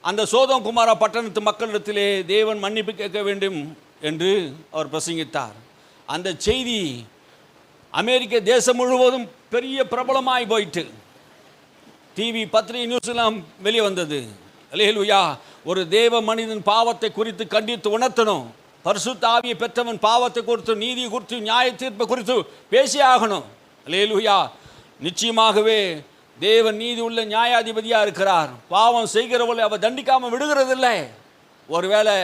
Speaker 1: அந்த சோதோம் குமாரா பட்டணத்து மக்களிடத்திலே தேவன் மன்னிப்பு கேட்க வேண்டும் என்று அவர் பிரசங்கித்தார். அந்த செய்தி அமெரிக்க தேசம் முழுவதும் பெரிய பிரபலமாய் போயிட்டு டிவி பத்திரிகை நியூஸ்லாம் வெளியே வந்தது. அல்லேலூயா. ஒரு தேவ மனிதன் பாவத்தை குறித்து கண்டித்து உணர்த்தணும். பரிசுத்த ஆவியை பெற்றவன் பாவத்தை குறித்து, நீதி குறித்து, நியாய தீர்ப்பை குறித்து பேசியாகணும். அல்லேலூயா. நிச்சயமாகவே தேவன் நீதி உள்ள நியாயாதிபதியாக இருக்கிறார். பாவம் செய்கிறவர்களை அவர் தண்டிக்காமல் விடுகிறதில்லை. ஒருவேளை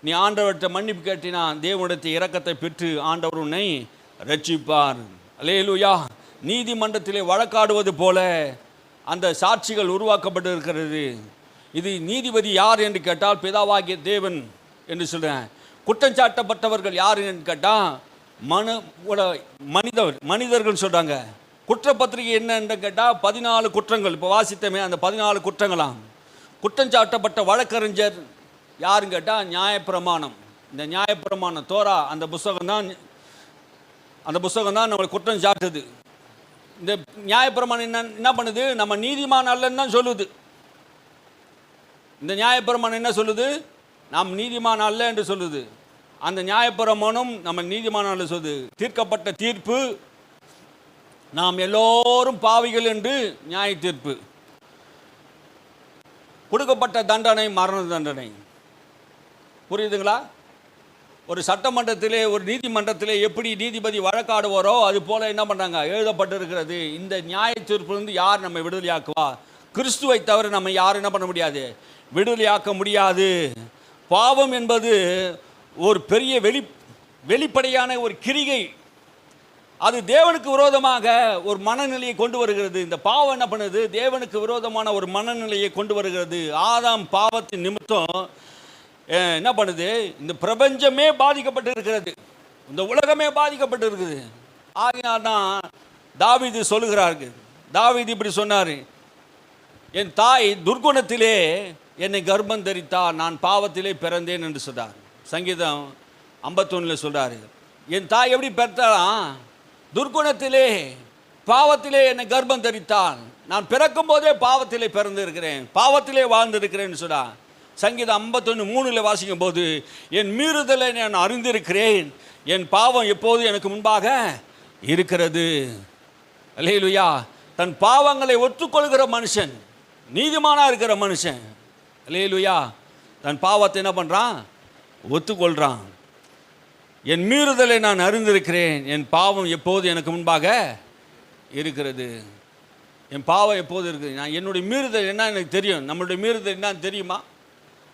Speaker 1: நீ ஆண்டவர்கிட்ட மன்னிப்பு கேட்டினா தேவனுடைய இரக்கத்தை பெற்று ஆண்டவர் உன்னை ரட்சிப்பார். அல்லேலூயா. நீதிமன்றத்திலே வழக்காடுவது போல அந்த சாட்சிகள் உருவாக்கப்பட்டு இருக்கிறது. இது நீதிபதி யார் என்று கேட்டால் பிதாவாகிய தேவன் என்று சொல்கிறேன். குற்றஞ்சாட்டப்பட்டவர்கள் யார் என்று கேட்டால் மனிதர்கள் சொல்கிறாங்க. குற்றப்பத்திரிகை என்னன்னு கேட்டால் 14 குற்றங்கள். இப்போ வாசித்தமே அந்த 14 குற்றங்களாம். குற்றஞ்சாட்டப்பட்ட வழக்கறிஞர் யாருன்னு கேட்டால் நியாயப்பிரமாணம். இந்த நியாயப்பிரமாணம் தோரா அந்த புஸ்தகம் தான் நம்மளை குற்றம் சாட்டுது. இந்த நியாயப்பிரமாணம் என்ன பண்ணுது? நம்ம நீதிமான் அல்லன்னு தான் சொல்லுது. இந்த நியாயப்பிரமாணம் என்ன சொல்லுது? நாம் நீதிமான் அல்ல என்று சொல்லுது. அந்த நியாயப்பிரமாணம் நம்ம நீதிமான் அல்ல சொல்லுது. தீர்க்கப்பட்ட தீர்ப்பு நாம் எல்லோரும் பாவிகள் என்று நியாய தீர்ப்பு. கொடுக்கப்பட்ட தண்டனை மரண தண்டனை. புரியுதுங்களா? ஒரு சட்டமன்றத்திலே ஒரு நீதிமன்றத்திலே எப்படி நீதிபதி வழக்காடுவாரோ அது போல என்ன பண்ணுறாங்க, எழுதப்பட்டிருக்கிறது. இந்த நியாய தீர்ப்பிலிருந்து யார் நம்ம விடுதலையாக்குவா? கிறிஸ்துவை தவிர நம்ம யாரும் என்ன பண்ண முடியாது, விடுதலையாக்க முடியாது. பாவம் என்பது ஒரு பெரிய வெளிப்படையான ஒரு கிரிகை. அது தேவனுக்கு விரோதமாக ஒரு மனநிலையை கொண்டு வருகிறது. இந்த பாவம் என்ன பண்ணுது? தேவனுக்கு விரோதமான ஒரு மனநிலையை கொண்டு வருகிறது. ஆதாம் பாவத்தின் நிமித்தம் என்ன பண்ணுது? இந்த பிரபஞ்சமே பாதிக்கப்பட்டு இருக்கிறது. இந்த உலகமே பாதிக்கப்பட்டு இருக்குது. ஆகையால் தான் தாவீது சொல்லுகிறார்கள். தாவீது இப்படி சொன்னார், என் தாய் துர்குணத்திலே என்னை கர்ப்பம் தரித்தார், நான் பாவத்திலே பிறந்தேன் என்று சொன்னார். சங்கீதம் 51 சொல்றாரு, என் தாய் எப்படி பிறந்தாலாம், துர்குணத்திலே பாவத்திலே என்னை கர்ப்பம் தரித்தாள், நான் பிறக்கும் போதே பாவத்திலே பிறந்திருக்கிறேன், பாவத்திலே வாழ்ந்திருக்கிறேன்னு சொன்னார். சங்கீதம் 51:3 வாசிக்கும் போது, என் மீறுதலை நான் அறிந்திருக்கிறேன், என் பாவம் எப்போது எனக்கு முன்பாக இருக்கிறது. அல்லேலூயா. தன் பாவங்களை ஒத்துக்கொள்கிற மனுஷன் நீதிமானா இருக்கிற மனுஷன், அல்லேலூயா, தன் பாவத்தை என்ன பண்ணுறான், ஒத்துக்கொள்கிறான். என் மீறுதலை நான் அறிந்திருக்கிறேன், என் பாவம் எப்போது எனக்கு முன்பாக இருக்கிறது. என் பாவம் எப்போது இருக்குது, நான் என்னுடைய மீறுதல் என்ன எனக்கு தெரியும். நம்மளுடைய மீறுதல் என்னன்னு தெரியுமா?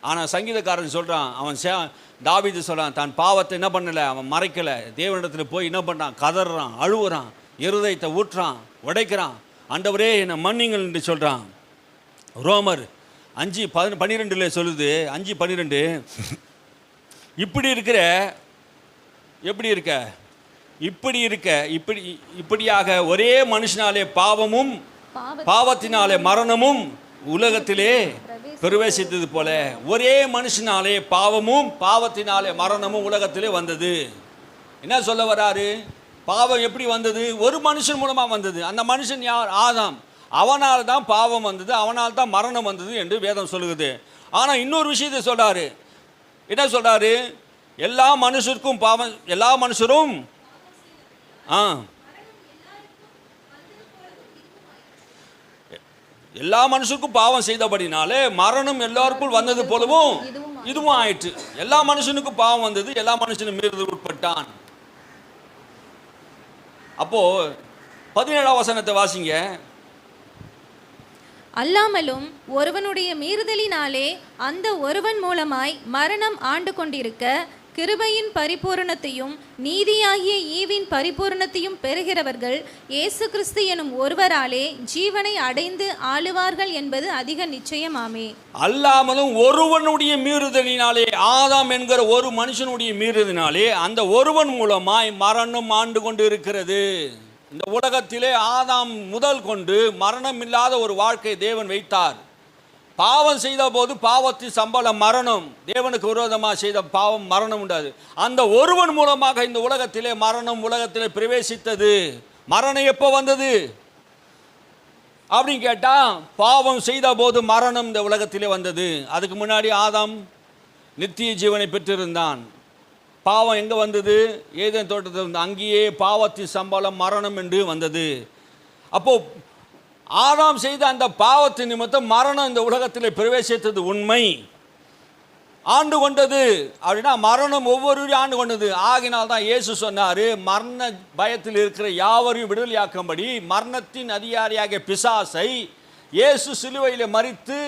Speaker 1: ஆனால் சங்கீதக்காரன் சொல்கிறான், அவன் தாவீது சொல்கிறான், தான் பாவத்தை என்ன பண்ணலை, அவன் மறைக்கலை. தேவனிடத்தில் போய் என்ன பண்ணுறான், கதறான், அழுவுறான், இருதயத்தை ஊற்றுறான், உடைக்கிறான். ஆண்டவரே என்னை மன்னிங்கள் என்று சொல்கிறான். ரோமர் 5:12 சொல்லுது, 5:12, இப்படியாக ஒரே மனுஷனாலே பாவமும் பாவத்தினாலே மரணமும் உலகத்திலே பிரவேசித்தது போல, ஒரே மனுஷனாலே பாவமும் பாவத்தினாலே மரணமும் உலகத்திலே வந்தது. என்ன சொல்ல வராரு? பாவம் எப்படி வந்தது? ஒரு மனுஷன் மூலமாக வந்தது. அந்த மனுஷன் யார்? ஆதாம். அவனால் தான் பாவம் வந்தது, அவனால் தான் மரணம் வந்தது என்று வேதம் சொல்லுகிறது. ஆனால் இன்னொரு விஷயத்தை சொல்றாரு. என்ன சொல்றாரு? எல்லா மனுஷருக்கும் பாவம், எல்லா மனுஷரும் எல்லா மனுஷருக்கும் பாவம் செய்தபடினாலே மரணம் எல்லாருக்கும் வந்தது போலவும் இதுவும் ஆயிற்று. எல்லா மனுஷனுக்கும் பாவம் வந்தது, எல்லா மனுஷனும் மீறுதல் உட்பட்டான். அப்போ 17ஆம் வசனத்தை வாசிங்க.
Speaker 2: அல்லாமலும் ஒருவனுடைய மீறுதலினாலே அந்த ஒருவன் மூலமாய் மரணம் ஆண்டு கொண்டிருக்க, கிருபையின் பரிபூரணத்தையும் நீதியாகிய ஈவின் பரிபூரணத்தையும் பெறுகிறவர்கள் இயேசு கிறிஸ்து எனும் ஒருவராலே ஜீவனை அடைந்து ஆளுவார்கள் என்பது அதிக நிச்சயமாமே.
Speaker 1: அல்லாமலும் ஒருவனுடைய மீறுதலினாலே, ஆதாம் என்கிற ஒரு மனுஷனுடைய மீறுதலினாலே அந்த ஒருவன் மூலமாய் மரணம் ஆண்டு கொண்டு இருக்கிறது. இந்த உலகத்திலே ஆதாம் முதல் கொண்டு மரணம் இல்லாத ஒரு வாழ்க்கை தேவன் வைத்தார். பாவம் செய்த போது பாவத்தின் சம்பளம் மரணம். தேவனுக்கு விரோதமாக செய்த பாவம் மரணம் உண்டாது. அந்த ஒருவன் மூலமாக இந்த உலகத்திலே மரணம் உலகத்திலே பிரவேசித்தது. மரணம் எப்போ வந்தது அப்படின்னு கேட்டா, பாவம் செய்த போது மரணம் இந்த உலகத்திலே வந்தது. அதுக்கு முன்னாடி ஆதாம் நித்திய ஜீவனை பெற்றிருந்தான். பாவம் எங்கே வந்தது? ஏதேன் தோட்டத்தில் வந்து அங்கேயே பாவத்தின் சம்பளம் மரணம் என்று வந்தது. அப்போ ஆதாம் செய்த அந்த பாவத்தின் நிமித்தம் மரணம் இந்த உலகத்தில் பிரவேசித்தது உண்மை. ஆண்டு கொண்டது அப்படின்னா மரணம் ஒவ்வொருவரையும் ஆண்டு கொண்டது. ஆகினால் தான் இயேசு சொன்னார், மரண பயத்தில் இருக்கிற யாவரையும் விடுதலையாக்கும்படி மரணத்தின் அதிகாரியாகிய பிசாசை இயேசு சிலுவையில் மரித்து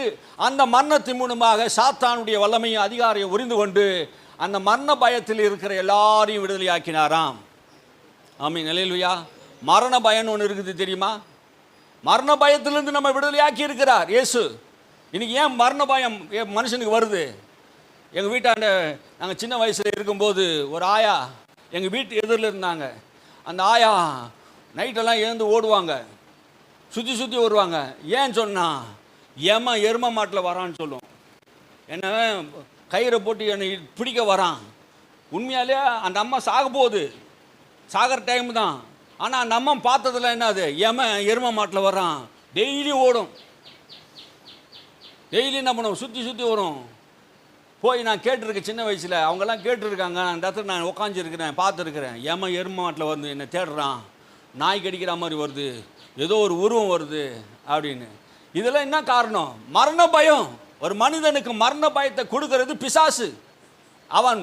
Speaker 1: அந்த மரணத்தின் மூலமாக சாத்தானுடைய வல்லமையும் அதிகாரியை உரிந்து கொண்டு அந்த மரண பயத்தில் இருக்கிற எல்லாரையும் விடுதலையாக்கினாராம். ஆமீன், அல்லேலூயா. மரண பயம்னு ஒன்று இருக்குது தெரியுமா? மரண பயத்திலிருந்து நம்ம விடுதலையாக்கி இருக்கிறார் இயேசு. இன்னைக்கு ஏன் மரண பயம் மனுஷனுக்கு வருது? எங்கள் வீட்டாண்ட நாங்கள் சின்ன வயசில் இருக்கும்போது ஒரு ஆயா எங்கள் வீட்டு எதிரில் இருந்தாங்க. அந்த ஆயா நைட்டெல்லாம் எழுந்து ஓடுவாங்க, சுற்றி சுற்றி வருவாங்க. ஏன்னு சொன்னால் எரும மாட்டில் வரான்னு சொல்லும். என்ன கயிறை போட்டு என்னை பிடிக்க வரான். உண்மையாலே அந்த அம்மா சாக போகுது, சாகிற டைம் தான். ஆனால் அந்த அம்மா பார்த்ததில் என்னது, எரும மாட்டில் வர்றான். டெய்லி ஓடும், டெய்லி என்ன பண்ணுவோம், சுற்றி சுற்றி வரும். போய் நான் கேட்டிருக்கேன் சின்ன வயசில், அவங்கெல்லாம் கேட்டுருக்காங்க. அந்த இடத்துல நான் உட்காந்துருக்கிறேன், பார்த்துருக்குறேன். எரும மாட்டில் வந்து என்னை தேடுறான், நாய் கடிக்கிற மாதிரி வருது, ஏதோ ஒரு உருவம் வருது அப்படின்னு. இதெல்லாம் என்ன காரணம்? மரண பயம். ஒரு மனிதனுக்கு மரண பயத்தை கொடுக்கறது பிசாசு. அவன்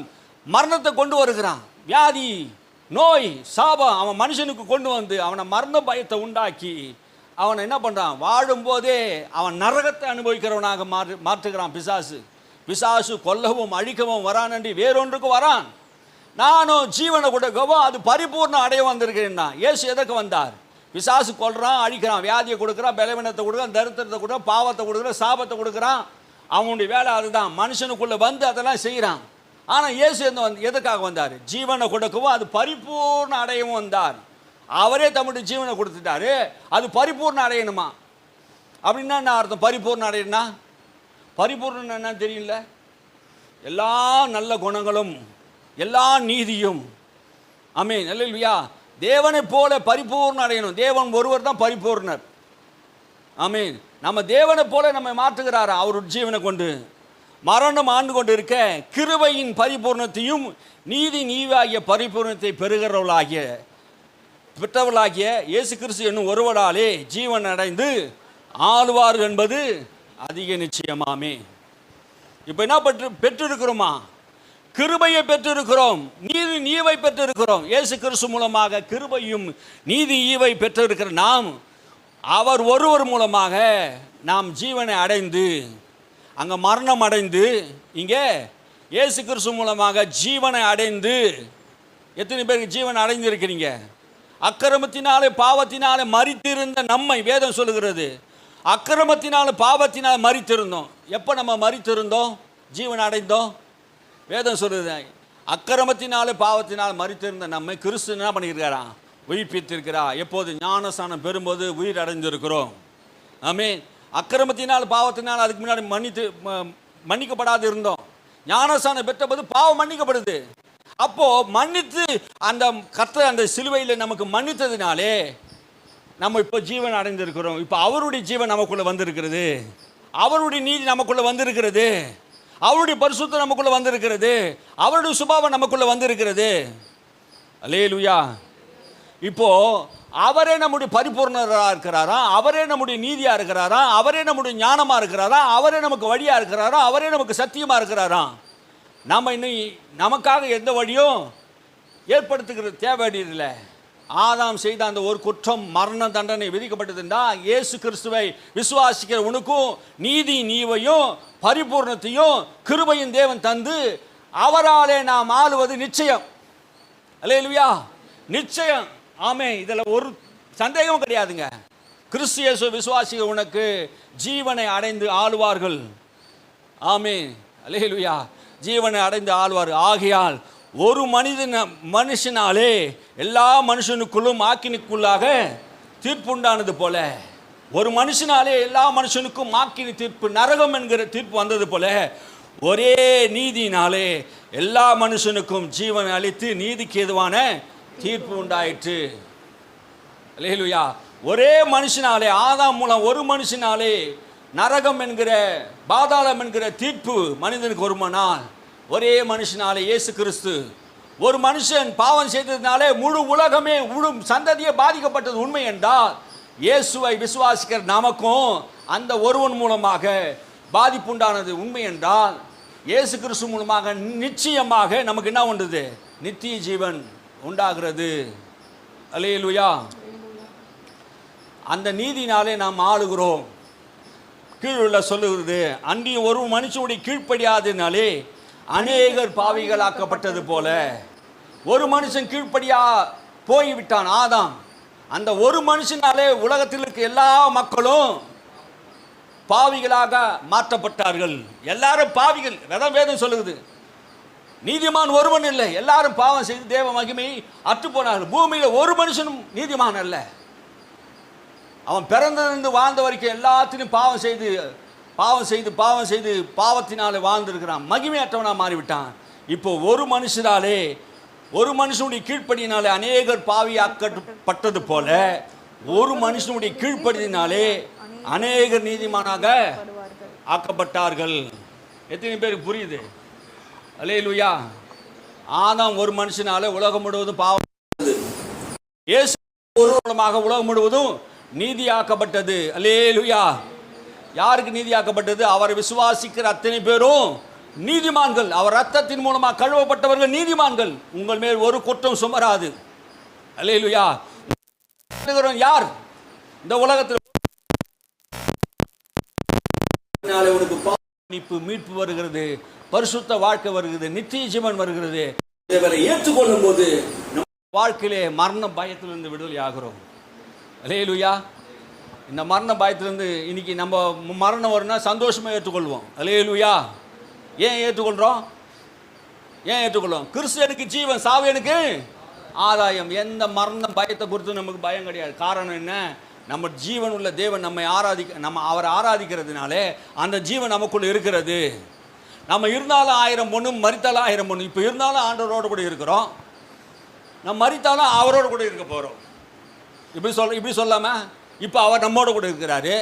Speaker 1: மரணத்தை கொண்டு வருகிறான். வியாதி, நோய், சாபம் அவன் மனுஷனுக்கு கொண்டு வந்து அவனை மரண பயத்தை உண்டாக்கி அவனை என்ன பண்ணுறான், வாழும்போதே அவன் நரகத்தை அனுபவிக்கிறவனாக மாற்றுகிறான் பிசாசு. பிசாசு கொல்லவும் அழிக்கவும் வரானன்றி வேறொன்றுக்கு வரான். நானும் ஜீவனை கொடுக்கவும் அது பரிபூர்ணம் அடைய வந்திருக்கிறேன்னா. இயேசு எதற்கு வந்தார்? பிசாசு கொல்றான், அழிக்கிறான், வியாதியை கொடுக்குறான், பலவீனத்தை கொடுக்குறான், தரித்திரத்தை கொடுக்குறான், பாவத்தை கொடுக்குறான், சாபத்தை கொடுக்குறான். அவனுடைய வேலை அதுதான். மனுஷனுக்குள்ளே வந்து அதெல்லாம் செய்கிறான். ஆனால் இயேசு எதுக்காக வந்தார்? ஜீவனை கொடுக்கவும் அது பரிபூர்ண அடையவும் வந்தார். அவரே தம்முடைய ஜீவனை கொடுத்துட்டாரு, அது பரிபூர்ண அடையணுமா? அப்படின்னா என்ன அர்த்தம்? பரிபூர்ண அடையணும்னா பரிபூர்ணம் என்ன தெரியல? எல்லா நல்ல குணங்களும் எல்லா நீதியும், ஆமென், அல்லேலூயா, தேவனை போல பரிபூர்ண அடையணும். தேவன் ஒருவர் தான் பரிபூர்ணர். ஆமென். நம்ம தேவனை போல நம்ம மாற்றுகிறாரா அவருடைய ஜீவனை கொண்டு? மரணம் ஆண்டு கொண்டு இருக்க கிருபையின் பரிபூர்ணத்தையும் நீதியாகிய பரிபூர்ணத்தை பெற்றவர்களாகிய இயேசு கிறிஸ்து என்னும் ஒருவராலே ஜீவன் அடைந்து ஆளுவார் என்பது அதிக நிச்சயமாமே. இப்போ என்ன பெற்றிருக்கிறோமா? கிருபையை பெற்றிருக்கிறோம், நீதியை பெற்றிருக்கிறோம். இயேசு கிறிஸ்து மூலமாக கிருபையும் நீதியை பெற்றிருக்கிற நாம் அவர் ஒருவர் மூலமாக நாம் ஜீவனை அடைந்து, அங்கே மரணம் அடைந்து, இங்கே இயேசு கிறிஸ்து மூலமாக ஜீவனை அடைந்து. எத்தனை பேருக்கு ஜீவன் அடைந்து இருக்கிறீங்க? அக்கிரமத்தினாலே பாவத்தினாலே மரித்திருந்த நம்மை வேதம் சொல்லுகிறது. அக்கிரமத்தினால பாவத்தினால மரித்திருந்தோம். எப்போ நம்ம மரித்திருந்தோம்? ஜீவன் அடைந்தோம். வேதம் சொல்லுது, அக்கிரமத்தினாலே பாவத்தினால் மரித்திருந்த நம்மை கிறிஸ்து என்ன பண்ணியிருக்கிறாரா? உயிர்ப்பித்திருக்கிறா. எப்போது? ஞானஸ்நானம் பெறும்போது உயிர் அடைந்திருக்கிறோம். ஆமென். அக்கிரமத்தினால் பாவத்தினால் அதுக்கு முன்னாடி மன்னிக்கப்படாது இருந்தோம். ஞானஸ்நானம் பெற்றபோது பாவம் மன்னிக்கப்படுது. அப்போ மன்னித்து அந்த கர்த்தர் அந்த சிலுவையில் நமக்கு மன்னித்ததினாலே நம்ம இப்போ ஜீவன் அடைந்திருக்கிறோம். இப்போ அவருடைய ஜீவன் நமக்குள்ள வந்திருக்கிறது, அவருடைய நீதி நமக்குள்ள வந்திருக்கிறது, அவருடைய பரிசுத்தம் நமக்குள்ள வந்திருக்கிறது, அவருடைய சுபாவம் நமக்குள்ள வந்திருக்கிறது. அல்லேலூயா. இப்போ அவரே நம்முடைய பரிபூர்ணராக இருக்கிறாரா? அவரே நம்முடைய நீதியாக இருக்கிறாரா? அவரே நம்முடைய ஞானமாக இருக்கிறாரா? அவரே நமக்கு வழியாக இருக்கிறாரா? அவரே நமக்கு சத்தியமாக இருக்கிறாரா? நம்ம இன்னும் நமக்காக எந்த வழியும் ஏற்படுத்துகிறது தேவையில்லை. ஆதாம் செய்த அந்த ஒரு குற்றம் மரண தண்டனை விதிக்கப்பட்டதுன்னா, இயேசு கிறிஸ்துவை விசுவாசிக்கிற உனக்கும் நீதியையும் பரிபூர்ணத்தையும் கிருபையின் தேவன் தந்து அவராலே நாம் ஆளுவது நிச்சயம். அல்லேலூயா, நிச்சயம். ஆமே, இதில் ஒரு சந்தேகமும் கிடையாதுங்க. கிறிஸ்து இயேசு விசுவாசிக்கிற உனக்கு ஜீவனை அடைந்து ஆளுவார்கள். ஆமே, அல்லேலூயா, ஜீவனை அடைந்து ஆளுவார். ஆகையால் ஒரு மனுஷனாலே எல்லா மனுஷனுக்குள்ளும் ஆக்கினிக்குள்ளாக தீர்ப்பு உண்டானது போல, ஒரு மனுஷனாலே எல்லா மனுஷனுக்கும் ஆக்கினி தீர்ப்பு, நரகம் என்கிற தீர்ப்பு வந்தது போல, ஒரே நீதியினாலே எல்லா மனுஷனுக்கும் ஜீவனை அளித்து நீதிக்கு ஏதுவான தீர்ப்பு உண்டாயிற்று. அல்லேலூயா. ஒரே மனுஷனாலே, ஆதாம் மூலம் ஒரு மனுஷனாலே நரகம் என்கிற பாதாளம் என்கிற தீர்ப்பு மனிதனுக்கு வருமானால், ஒரே மனுஷனாலே இயேசு கிறிஸ்து, ஒரு மனுஷன் பாவம் செய்ததுனாலே முழு உலகமே முழு சந்ததியே பாதிக்கப்பட்டது உண்மை என்றால், இயேசுவை விசுவாசிக்கிற நமக்கும் அந்த ஒருவன் மூலமாக பாதிப்புண்டானது உண்மை என்றால், இயேசு கிறிஸ்து மூலமாக நிச்சயமாக நமக்கு என்ன உண்டுது? நித்திய ஜீவன் உண்டாகிறது. அல்லேலூயா. அந்த நீதினாலே நாம் ஆளுகிறோம். கீழுள்ள சொல்லுகிறது, அன்றி ஒரு மனுஷனுடைய கீழ்ப்படியாதனாலே அநேகர் பாவிகளாக்கப்பட்டது போல. ஒரு மனுஷன் கீழ்ப்படியா போய்விட்டான், ஆதாம். அந்த ஒரு மனுஷனாலே உலகத்தில் இருக்க எல்லா மக்களும் பாவிகளாக மாற்றப்பட்டார்கள். எல்லாரும் பாவிகள். வேதம் சொல்லுகிறது, நீதிமான் ஒருவன் இல்லை, எல்லாரும் பாவம் செய்து தேவ மகிமை அற்று போனார்கள். பூமியில் ஒரு மனுஷனும் நீதிமான் அல்ல. அவன் பிறந்திருந்து வாழ்ந்த வரைக்கும் எல்லாத்திலும் பாவம் செய்து பாவத்தினாலே வாழ்ந்திருக்கிறான், மகிமையற்றவனாக மாறிவிட்டான். இப்போ ஒரு மனுஷனாலே, ஒரு மனுஷனுடைய கீழ்ப்படியினாலே அநேகர் பாவியாக்கப்பட்டது போல, ஒரு மனுஷனுடைய கீழ்ப்படியினாலே அநேகர் நீதிமானாக ஆக்கப்பட்டார்கள். எத்தனை பேருக்கு புரியுது? அல்லேலூயா. ஆதாம் ஒரு மனுஷனாலே உலகம் முழுவதும் பாவம், இயேசு ஒரு மூலமாக உலகம் முழுவதும் நீதியாக்கப்பட்டது. அல்லேலூயா. யாருக்கு நீதியாக்கப்பட்டது? அவரை விசுவாசிக்கிற அத்தனை பேரும் நீதிமான்கள். அவர் ரத்தத்தின் மூலமாக கழுவப்பட்டவர்கள் நீதிமான்கள். உங்கள் மேல் ஒரு குற்றம் சுமராது. அல்லேலூயா. யார் இந்த உலகத்தில் உனக்கு மன்னிப்பு, மீட்பு வருகிறது, பரிசுத்த வாழ்க்கை வருகிறது, நித்திய ஜீவன் வருகிறது. இதை ஏற்றுக்கொள்ளும் போது நம் வாழ்க்கையிலே மரண பயத்திலிருந்து விடுதலை ஆகிறோம். அல்லேலூயா. இந்த மரண பயத்திலிருந்து இன்னைக்கு நம்ம மரணம் வரும்னா சந்தோஷமாக ஏற்றுக்கொள்வோம். அல்லேலூயா. ஏன் ஏற்றுக்கொள்கிறோம்? ஏன் ஏற்றுக்கொள்ளும்? கிறிஸ்து எனக்கு ஜீவன், சாவு எனக்கு ஆதாயம். எந்த மரணம் பயத்தை குறித்து நமக்கு பயம் கிடையாது. காரணம் என்ன? நம்ம ஜீவன் உள்ள தேவன் நம்மை நம்ம அவரை ஆராதிக்கிறதுனாலே அந்த ஜீவன் நமக்குள்ள இருக்கிறது. நம்ம இருந்தாலும் 1000 பொண்ணு, மரித்தாலும் 1000 பொண்ணு. இப்போ இருந்தாலும் ஆண்டவரோடு கூட இருக்கிறோம், நம்ம மரித்தாலும் அவரோடு கூட இருக்க போகிறோம். இப்படி சொல்லாமல் இப்போ அவர் நம்மோடு கூட இருக்கிறாரு,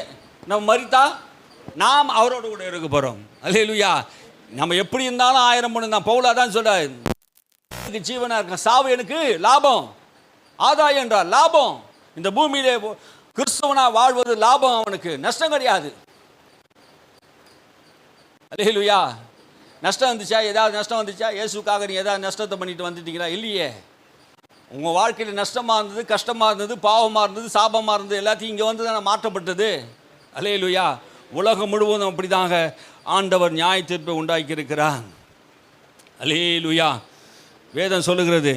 Speaker 1: நம்ம மரித்தா நாம் அவரோடு கூட இருக்க போகிறோம். அல்லேலூயா. நம்ம எப்படி இருந்தாலும் 1000 பொண்ணு தான். பவுல் அதான் சொல்றாரு, எனக்கு ஜீவனாக இருக்க, சாவு எனக்கு லாபம். ஆதாயம் என்றால் லாபம். இந்த பூமியிலே கிறிஸ்துவனா வாழ்வது லாபம், அவனுக்கு நஷ்டம் கிடையாது. அல்லேலூயா. நஷ்டம் வந்துச்சா? ஏதாவது நஷ்டம் வந்துச்சா? இயேசுக்காக நீ ஏதாவது நஷ்டத்தை பண்ணிட்டு வந்துட்டீங்களா? இல்லையே. உங்கள் வாழ்க்கையில் நஷ்டமாக இருந்தது, கஷ்டமாக இருந்தது, பாவமாக இருந்தது, சாபமாக இருந்தது, எல்லாத்தையும் இங்கே வந்து தானே மாற்றப்பட்டது. அல்லேலூயா. உலகம் முழுவதும் அப்படிதாங்க ஆண்டவர் நியாய தீர்ப்பை உண்டாக்கி இருக்கிறார். அல்லேலூயா. வேதம் சொல்லுகிறது.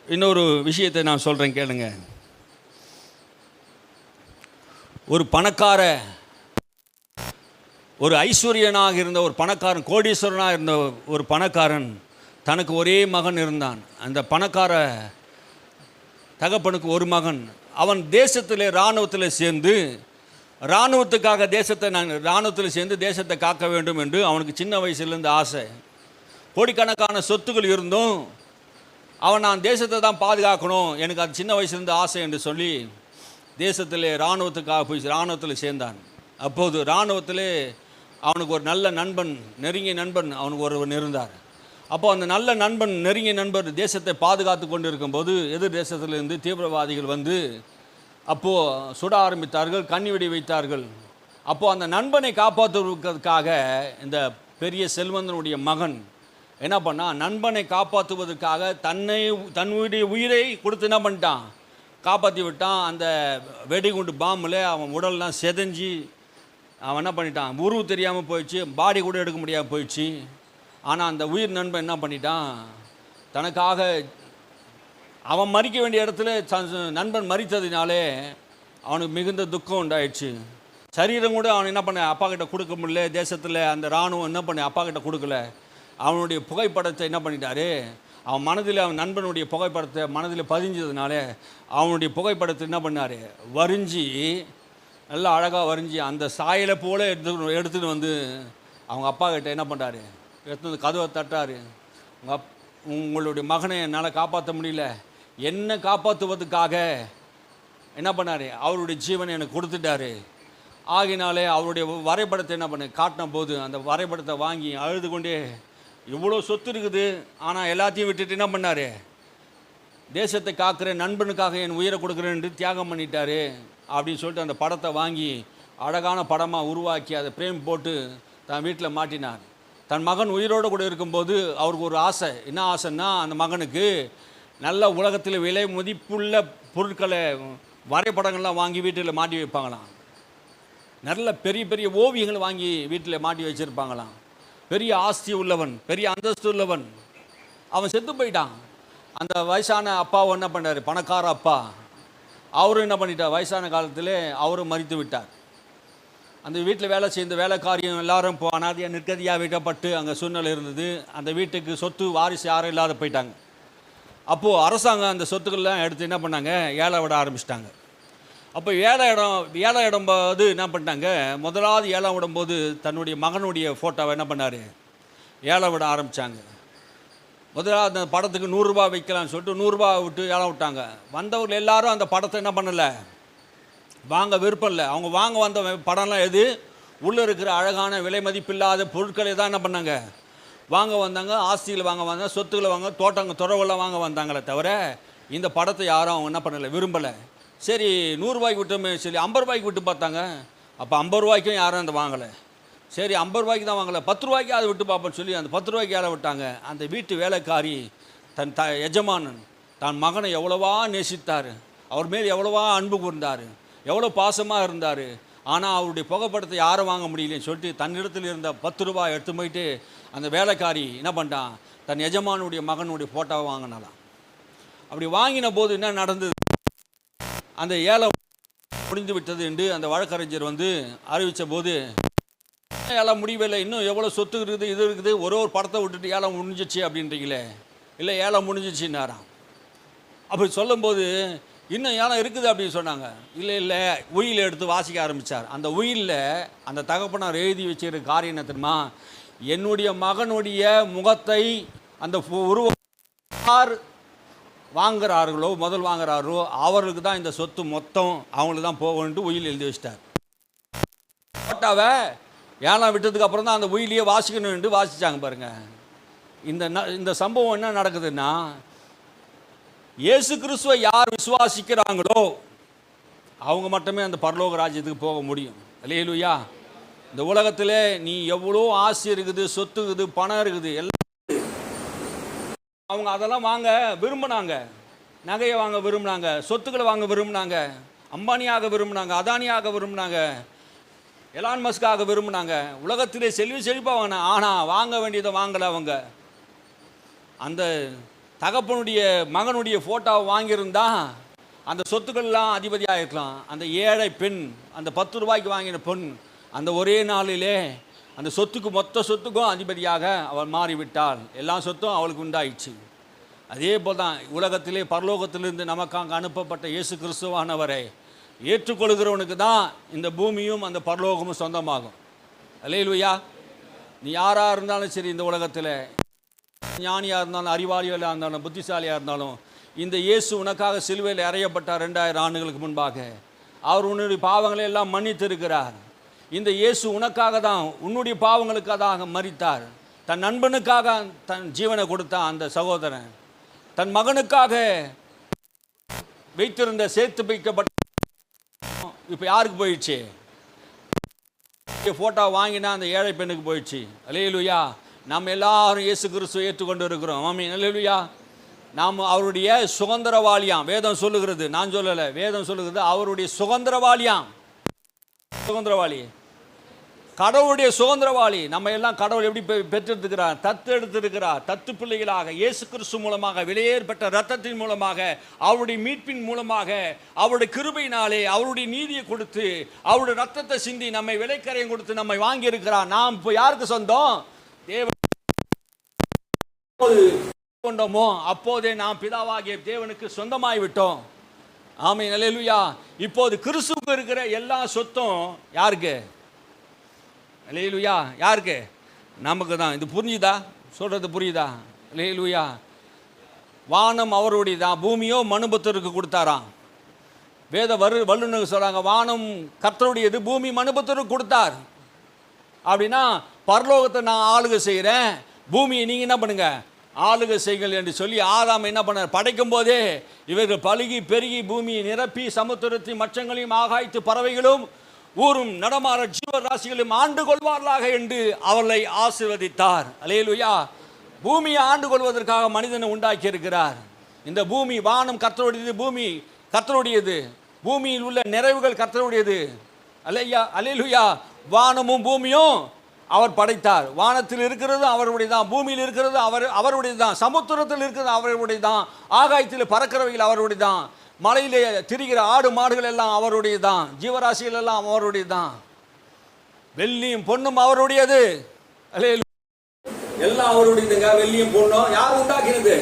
Speaker 1: இன்னொரு விஷயத்தை நான் சொல்கிறேன், கேளுங்க. ஒரு பணக்கார, ஒரு ஐஸ்வர்யனாக இருந்த ஒரு பணக்காரன், கோடீஸ்வரனாக இருந்த ஒரு பணக்காரன், தனக்கு ஒரே மகன் இருந்தான். அந்த பணக்கார தகப்பனுக்கு ஒரு மகன். அவன் தேசத்தில் இராணுவத்தில் சேர்ந்து இராணுவத்தில் சேர்ந்து தேசத்தை காக்க வேண்டும் என்று அவனுக்கு சின்ன வயசுலேருந்து ஆசை. கோடிக்கணக்கான சொத்துக்கள் இருந்தும் அவன் நான் தேசத்தை தான் பாதுகாக்கணும், எனக்கு அது சின்ன வயசுலேருந்து ஆசை என்று சொல்லி தேசத்தில் இராணுவத்துக்காக போய் இராணுவத்தில் சேர்ந்தான். அப்போது இராணுவத்தில் அவனுக்கு ஒரு நல்ல நண்பன், நெருங்கிய நண்பன் அவனுக்கு ஒருவன் இருந்தார். அப்போ அந்த நல்ல நண்பன், நெருங்கிய நண்பர் தேசத்தை பாதுகாத்து கொண்டு இருக்கும்போது எதிர் தேசத்திலிருந்து தீவிரவாதிகள் வந்து அப்போது சுட ஆரம்பித்தார்கள், கண்ணிவெடி வைத்தார்கள். அப்போது அந்த நண்பனை காப்பாற்றுவதற்காக இந்த பெரிய செல்வந்தனுடைய மகன் என்ன பண்ணான்? நண்பனை காப்பாற்றுவதற்காக தன்னுடைய உயிரை கொடுத்து என்ன பண்ணிட்டான்? காப்பாற்றி விட்டான். அந்த வெடிகுண்டு பாம்பில் அவன் உடல்லாம் செதஞ்சி அவன் என்ன பண்ணிட்டான்? உருவு தெரியாமல் போயிடுச்சு, பாடி கூட எடுக்க முடியாமல் போயிடுச்சு. ஆனால் அந்த உயிர் நண்பன் என்ன பண்ணிட்டான்? தனக்காக அவன் மறிக்க வேண்டிய இடத்துல நண்பன் மறித்ததினாலே அவனுக்கு மிகுந்த துக்கம் உண்டாயிடுச்சு. சரீரம் கூட அவன் என்ன பண்ண அப்பா கிட்ட கொடுக்க முடியல. தேசத்தில் அந்த இராணுவம் என்ன பண்ண அப்பா கிட்ட கொடுக்கல. அவனுடைய புகைப்படத்தை என்ன பண்ணிட்டாரு? அவன் மனதில் அவன் நண்பனுடைய புகைப்படத்தை மனதில் பதிஞ்சதுனால அவனுடைய புகைப்படத்தை என்ன பண்ணார்? வரிஞ்சி, நல்லா அழகாக வரிஞ்சி அந்த சாயலை போல் எடுத்துகிட்டு வந்து அவங்க அப்பா கிட்ட என்ன பண்ணுறாரு? எடுத்து வந்து கதவை தட்டார். உங்களுடைய மகனை என்னால் காப்பாற்ற முடியல, என்னை காப்பாற்றுவதற்காக என்ன பண்ணார்? அவருடைய ஜீவனை எனக்கு கொடுத்துட்டாரு. ஆகினாலே அவருடைய வரைபடத்தை என்ன பண்ண காட்டின போது அந்த வரைபடத்தை வாங்கி அழுது கொண்டே, இவ்வளோ சொத்து இருக்குது, ஆனால் எல்லாத்தையும் விட்டுட்டு என்ன பண்ணார்? தேசத்தை காக்கிற நண்பனுக்காக என் உயிரை கொடுக்குறேன்னு தியாகம் பண்ணிட்டாரு அப்படின்னு சொல்லிட்டு அந்த படத்தை வாங்கி அழகான படமாக உருவாக்கி அதை பிரேம் போட்டு தன் வீட்டில் மாட்டினார். தன் மகன் உயிரோடு கூட இருக்கும்போது அவருக்கு ஒரு ஆசை. என்ன ஆசைன்னா, அந்த மகனுக்கு நல்ல உலகத்தில் விலை மதிப்புள்ள பொருட்களை, வரைபடங்கள்லாம் வாங்கி வீட்டில் மாட்டி வைப்பாங்களாம். நல்ல பெரிய பெரிய ஓவியங்களை வாங்கி வீட்டில் மாட்டி வச்சுருப்பாங்களாம். பெரிய ஆஸ்தி உள்ளவன், பெரிய அந்தஸ்து உள்ளவன். அவன் செத்து போயிட்டான். அந்த வயசான அப்பாவை என்ன பண்ணார்? பணக்கார அப்பா அவரும் என்ன பண்ணிட்டார்? வயசான காலத்தில் அவரும் மரித்து விட்டார். அந்த வீட்டில் வேலை செய்த வேலைக்காரியம் எல்லாரும் இப்போ அனாதையாக நிற்கதியாக விடப்பட்டு அங்கே சூழ்நிலை இருந்தது. அந்த வீட்டுக்கு சொத்து வாரிசு யாரும் இல்லாத போயிட்டாங்க. அப்போது அரசாங்கம் அந்த சொத்துக்கள்லாம் எடுத்து என்ன பண்ணாங்க? ஏழை விட ஆரம்பிச்சிட்டாங்க. அப்போ ஏழை இடம் போது என்ன பண்ணிட்டாங்க? முதலாவது ஏழை விடும்போது தன்னுடைய மகனுடைய ஃபோட்டோவை என்ன பண்ணார்? ஏழை விட ஆரம்பித்தாங்க. முதலாவது அந்த படத்துக்கு 100 ரூபா வைக்கலாம்னு சொல்லிட்டு 100 ரூபா விட்டு ஏழை விட்டாங்க. வந்தவர்கள் எல்லாரும் அந்த படத்தை என்ன பண்ணலை? வாங்க விருப்பம் இல்லை. அவங்க வாங்க வந்த படம்லாம் எது? உள்ளே இருக்கிற அழகான விலை மதிப்பில்லாத பொருட்களை தான் என்ன பண்ணாங்க? வாங்க வந்தாங்க. ஆஸ்திகளை வாங்க வந்தாங்க, சொத்துக்களை வாங்க, துறவெல்லாம் வாங்க வந்தாங்களே தவிர இந்த படத்தை யாரும் அவங்க என்ன பண்ணலை, விரும்பலை. சரி 100 ரூபாய்க்கு விட்டோமே, சரி 50 ரூபாய்க்கு விட்டு பார்த்தாங்க. அப்போ 50 ரூபாய்க்கும் யாரும் அந்த வாங்கலை. சரி 50 ரூபாய்க்கு தான் வாங்கலை, 10 ரூபாய்க்கு அதை விட்டு பார்ப்போன்னு சொல்லி அந்த 10 ரூபாய்க்கு ஏழை விட்டாங்க. அந்த வீட்டு வேலைக்காரி தன் எஜமானன் தான் மகனை எவ்வளவா நேசித்தார், அவர் மேல் எவ்வளவா அன்பு கூர்ந்தார், எவ்வளோ பாசமாக இருந்தார். ஆனால் அவருடைய புகைப்படத்தை யாரும் வாங்க முடியலன்னு சொல்லிட்டு தன்னிடத்தில் இருந்த 10 ரூபாய் எடுத்து போயிட்டு அந்த வேலைக்காரி என்ன பண்ணிட்டான்? தன் எஜமானுடைய மகனுடைய ஃபோட்டோவை வாங்கினாலாம். அப்படி வாங்கின போது என்ன நடந்தது? அந்த ஏழை முடிந்து விட்டது என்று அந்த வழக்கறிஞர் வந்து அறிவித்த போது ஏழை முடியவில்லை, இன்னும் எவ்வளோ சொத்து இருக்குது, இது இருக்குது, ஒரு படத்தை விட்டுட்டு ஏழை முடிஞ்சிச்சு அப்படின்றீங்களே. இல்லை, ஏழை முடிஞ்சிச்சுன்னாராம். அப்படி சொல்லும்போது இன்னும் ஏழை இருக்குது அப்படின்னு சொன்னாங்க. இல்லை, உயிலை எடுத்து வாசிக்க ஆரம்பித்தார். அந்த உயிலில் அந்த தகப்பனார் எழுதி வச்சுக்கிற காரியம் என்ன தெரியுமா? என்னுடைய மகனுடைய முகத்தை அந்த யார் வாங்குறார்களோ, முதல் வாங்குறாரோ அவர்களுக்கு தான் இந்த சொத்து மொத்தம் அவங்களுக்கு தான் போகணுன்ட்டு உயில் எழுதி வச்சிட்டார். போட்டாவை ஏழாம் விட்டதுக்கு அப்புறம் தான் அந்த உயிலையே வாசிக்கணுன்ட்டு வாசித்தாங்க பாருங்க. இந்த சம்பவம் என்ன நடக்குதுன்னா, இயேசு கிறிஸ்துவை யார் விசுவாசிக்கிறாங்களோ அவங்க மட்டுமே அந்த பரலோக ராஜ்யத்துக்கு போக முடியும். அல்லேலூயா. இந்த உலகத்தில் நீ எவ்வளோ ஆசை இருக்குது, சொத்து இருக்குது, பணம் இருக்குது, எல்லாம் அவங்க அதெல்லாம் வாங்க விரும்பினாங்க. நகையை வாங்க விரும்பினாங்க, சொத்துக்களை வாங்க விரும்பினாங்க, அம்பானியாக விரும்பினாங்க, அதானியாக விரும்பினாங்க, எலான் மஸ்காக விரும்பினாங்க. உலகத்திலே செழிப்பாக வாங்கினாங்க. ஆனால் வாங்க வேண்டியதை வாங்கலை. அவங்க அந்த தகப்பனுடைய மகனுடைய ஃபோட்டோவை வாங்கியிருந்தா அந்த சொத்துக்கள்லாம் அதிபதியாக இருக்கலாம். அந்த ஏழை பெண், அந்த 10 ரூபாய்க்கு வாங்கின பெண், அந்த ஒரே நாளிலே அந்த சொத்துக்கு மொத்த சொத்துக்கும் அதிபதியாக அவள் மாறிவிட்டாள். எல்லா சொத்தும் அவளுக்கு உண்டாயிடுச்சு. அதே போல் தான் உலகத்திலே பரலோகத்திலிருந்து நமக்காக அனுப்பப்பட்ட இயேசு கிறிஸ்துவானவரை ஏற்றுக்கொள்கிறவனுக்கு தான் இந்த பூமியும் அந்த பரலோகமும் சொந்தமாகும். அல்லேலூயா. நீ யாராக இருந்தாலும் சரி, இந்த உலகத்தில் ஞானியாக இருந்தாலும், அறிவாளியாக இருந்தாலும், புத்திசாலியாக இருந்தாலும், இந்த இயேசு உனக்காக சிலுவையில் அறையப்பட்டார் 2000 ஆண்டுகளுக்கு முன்பாக. அவர் உன்னுடைய பாவங்களை எல்லாம் மன்னித்து இருக்கிறார். இந்த இயேசு உனக்காக தான், உன்னுடைய பாவங்களுக்காக மரித்தார். தன் நண்பனுக்காக தன் ஜீவனை கொடுத்தான். அந்த சகோதரன் தன் மகனுக்காக வைத்திருந்த சேர்த்து வைக்கப்பட்ட இப்போ யாருக்கு போயிடுச்சு? ஃபோட்டோ வாங்கினா அந்த ஏழை பெண்ணுக்கு போயிடுச்சு. அல்லேலூயா. நாம் எல்லாரும் இயேசு கிறிஸ்துவை ஏற்றுக்கொண்டு இருக்கிறோம். ஆமென். அல்லேலூயா. நாம் அவருடைய சுதந்திரவாளியாம். வேதம் சொல்லுகிறது, நான் சொல்லலை, வேதம் சொல்லுகிறது. அவருடைய சுதந்திரவாளியாம். சுதந்திரவாளி, கடவுளுடைய சுதந்திரவாளி. நம்ம எல்லாம் கடவுள் எப்படி பெற்றெடுத்துக்கிறார்? தத்தெடுத்திருக்கிறார். தத்து பிள்ளைகளாக இயேசு கிறிஸ்து மூலமாக, வெளியேறப்பட்ட இரத்தத்தின் மூலமாக, அவருடைய மீட்பின் மூலமாக, அவருடைய கிருபையினாலே அவருடைய நீதியை கொடுத்து, அவருடைய ரத்தத்தை சிந்தி நம்மை விலைக்கரையும் கொடுத்து நம்மை வாங்கி இருக்கிறார். நாம் இப்போ யாருக்கு சொந்தம்? தேவன் கொண்டோமோ அப்போதே நாம் பிதாவாகிய தேவனுக்கு சொந்தமாய் விட்டோம். ஆமென். அல்லேலூயா. இப்போது கிறிஸ்துவுக்கு இருக்கிற எல்லா சொத்தும் யாருக்கு? அல்லேலூயா. யாருக்கு? நமக்கு தான். இது புரிஞ்சுதா? சொல்றது புரியுதா? அல்லேலூயா. வானம் அவருடைய தான், பூமியோ மனுபுத்தருக்கு கொடுத்தாராம். வேத வல்லுநர்கள் சொல்றாங்க, வானம் கர்த்தருடையது, பூமி மனுபுத்தருக்கு கொடுத்தார். அப்படின்னா பரலோகத்தை நான் ஆளுகை செய்கிறேன், பூமியை நீங்கள் என்ன பண்ணுங்க, ஆளுகை செய்கள் என்று சொல்லி ஆதாம் என்ன பண்ணார்? படைக்கும் போதே இவர்கள் பலுகி பெருகி பூமியை நிரப்பி சமுத்திரத்தின் மச்சங்களையும் ஆகாய்த்து பறவைகளும் ஊரும் நடமாற ஜீவராசிகளும் ஆண்டு கொள்வார்களாக என்று அவர்களை ஆசீர்வதித்தார். அல்லேலூயா. பூமியை ஆண்டு கொள்வதற்காக மனிதனை உண்டாக்கி இருக்கிறார். இந்த பூமி, வானம் கர்த்தருடையது, பூமி கர்த்தருடையது, பூமியில் உள்ள நிறைவுகள் கர்த்தருடையது. அல்லேலூயா. வானமும் பூமியும் அவர் படைத்தார். வானத்தில் இருக்கிறது அவருடையதான், பூமியில் இருக்கிறது அவருடையதான், சமுத்திரத்தில் இருக்கிறது அவருடையதான், ஆகாயத்தில் பறக்கிறவைகள் அவருடையதான், மலையிலே திரிகிற ஆடு மாடுகள் எல்லாம் அவருடையதான், ஜீவராசிகள் எல்லாம் அவருடையதான், வெள்ளியும் பொண்ணும் அவருடையது. எல்லாம் அவருடையதுங்க. வெள்ளியும் பொண்ணும் யார் உண்டாக்கினது?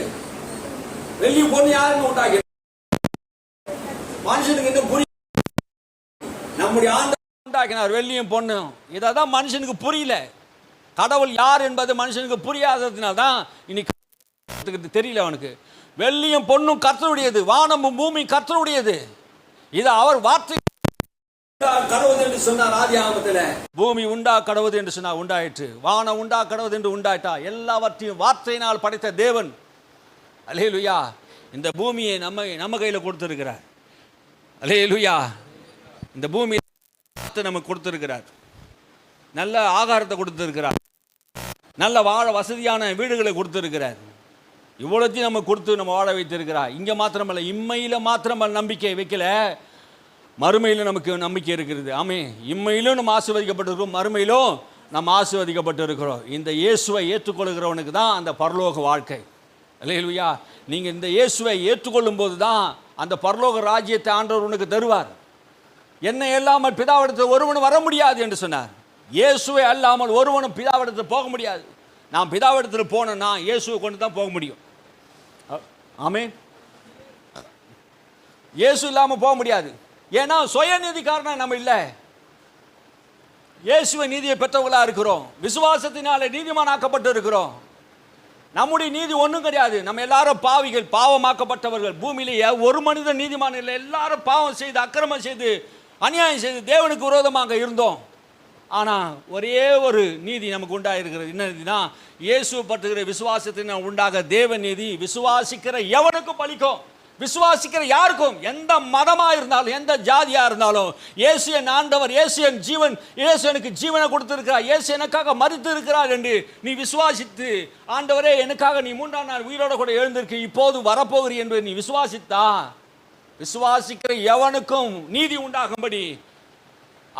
Speaker 1: வெள்ளியும் பொண்ணு யாருன்னு உண்டாக்கினது? மனுஷனுக்கு இன்னும் புரிய, நம்முடைய ஆண்டு உண்டாக்கினார் வெள்ளியும் பொண்ணும். இதான் மனுஷனுக்கு புரியல. கடவுள் யார் என்பது மனுஷனுக்கு புரியாததுனால்தான் இன்னைக்கு தெரியல அவனுக்கு. வெள்ளியும் பொண்ணும் கர்த்தருடையது, வானமும் பூமி கர்த்தருடையது. இது அவர் வார்த்தை கடவுது என்று சொன்னார். ஆதியாகமத்தில் பூமி உண்டா கடவுது என்று சொன்னார், உண்டாயிற்று. வானம் உண்டா கடவுது என்று உண்டாயிட்டா. எல்லாவற்றையும் வார்த்தையினால் படைத்த தேவன். அல்லேலூயா. இந்த பூமியை நம்ம கையில் கொடுத்திருக்கிறார். அல்லேலூயா. இந்த பூமி நமக்கு கொடுத்திருக்கிறார். நல்ல ஆகாரத்தை கொடுத்திருக்கிறார். நல்ல வாழ வசதியான வீடுகளை கொடுத்திருக்கிறார். இவ்வளோத்தையும் நம்ம கொடுத்து நம்ம வாழ வைத்திருக்கிறார். இங்கே மாத்திரமல்ல, இம்மையில் மாத்திரமல்ல நம்பிக்கை வைக்கல, மறுமையிலும் நமக்கு நம்பிக்கை இருக்கிறது. ஆமே. இம்மையிலும் நம்ம ஆசீர்வதிக்கப்பட்டிருக்கிறோம், மறுமையிலும் நம்ம ஆசீர்வதிக்கப்பட்டிருக்கிறோம். இந்த இயேசுவை ஏற்றுக்கொள்கிறவனுக்கு தான் அந்த பரலோக வாழ்க்கை. அல்லேலூயா. நீங்கள் இந்த இயேசுவை ஏற்றுக்கொள்ளும் போது தான் அந்த பரலோக ராஜ்யத்தை ஆண்டவர் உனக்கு தருவார். என்னை இல்லாமல் பிதாவிடத்தில் ஒருவன் வர முடியாது என்று சொன்னார். இயேசுவை அல்லாமல் ஒருவனும் பிதாவிடத்தில் போக முடியாது. நான் பிதாவிடத்தில் போனேன்னா இயேசுவை கொண்டு தான் போக முடியும். ஆமென். இயேசு இல்லாமல் போக முடியாது. ஏன்னா சுயநீதிக்காரனா நம்ம இல்லை, இயேசுவை நீதியை பெற்றவர்களாக இருக்கிறோம். விசுவாசத்தினாலே நீதிமானாக்கப்பட்டு இருக்கிறோம். நம்முடைய நீதி ஒன்றும் கிடையாது. நம்ம எல்லாரும் பாவிகள், பாவமாக்கப்பட்டவர்கள். பூமியிலேயே ஒரு மனிதன் நீதிமான் இல்லை. எல்லாரும் பாவம் செய்து, அக்கிரமம் செய்து, அநியாயம் செய்து தேவனுக்கு விரோதமாக இருந்தோம். ஆனால் ஒரே ஒரு நீதி நமக்கு உண்டாயிருக்கிறது. என்ன நீதினா, இயேசு பற்றுகிற விசுவாசத்தினால் உண்டாக தேவ நீதி விசுவாசிக்கிற எவனுக்கும் பலிக்கும். விசுவாசிக்கிற யாருக்கும், எந்த மதமாக இருந்தாலும், எந்த ஜாதியாக இருந்தாலும், இயேசு என் ஆண்டவர், இயேசு என் ஜீவன், இயேசு எனக்கு ஜீவனை கொடுத்திருக்கிறார், இயேசு எனக்காக மரித்து இருக்கிறார் என்று நீ விசுவாசித்து, ஆண்டவரே எனக்காக நீ 3ஆம் நாள் உயிரோட கூட எழுந்திருக்கு, இப்போது வரப்போகிறீ என்பதை நீ விசுவாசித்தா, விசுவாசிக்கிற எவனுக்கும் நீதி உண்டாகும்படி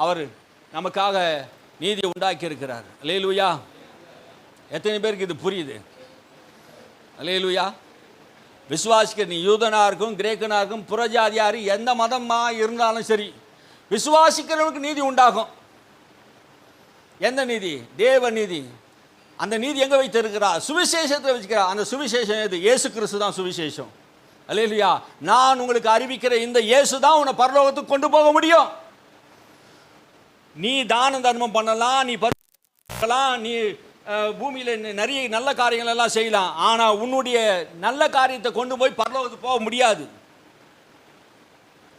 Speaker 1: அவர் நமக்காக நீதி உண்டாக்கி இருக்கிறார். அல்லேலூயா. எத்தனை பேருக்கு இது புரியுது? அல்லேலூயா. விசுவாசிக்கிற நீ யூதனாக இருக்கும், கிரேக்கனாக இருக்கும், புறஜாதியார், எந்த மதமாக இருந்தாலும் சரி, விசுவாசிக்கிறவனுக்கு நீதி உண்டாகும். எந்த நீதி? தேவ நீதி. அந்த நீதி எங்கே வைத்திருக்கிறார்? சுவிசேஷத்தை வச்சுக்கிறார். அந்த சுவிசேஷம் எது? இயேசு கிறிஸ்து தான் சுவிசேஷம். அல்லேலூயா. நான் உங்களுக்கு அறிவிக்கிற இந்த இயேசு தான் உன்னை பரலோகத்துக்கு கொண்டு போக முடியும். நீ தான தர்மம் பண்ணலாம், நீ பண்ணலாம், நீ பூமியில் நிறைய நல்ல காரியங்கள் எல்லாம் செய்யலாம். ஆனால் உன்னுடைய நல்ல காரியத்தை கொண்டு போய் பரலோகத்துக்கு போக முடியாது.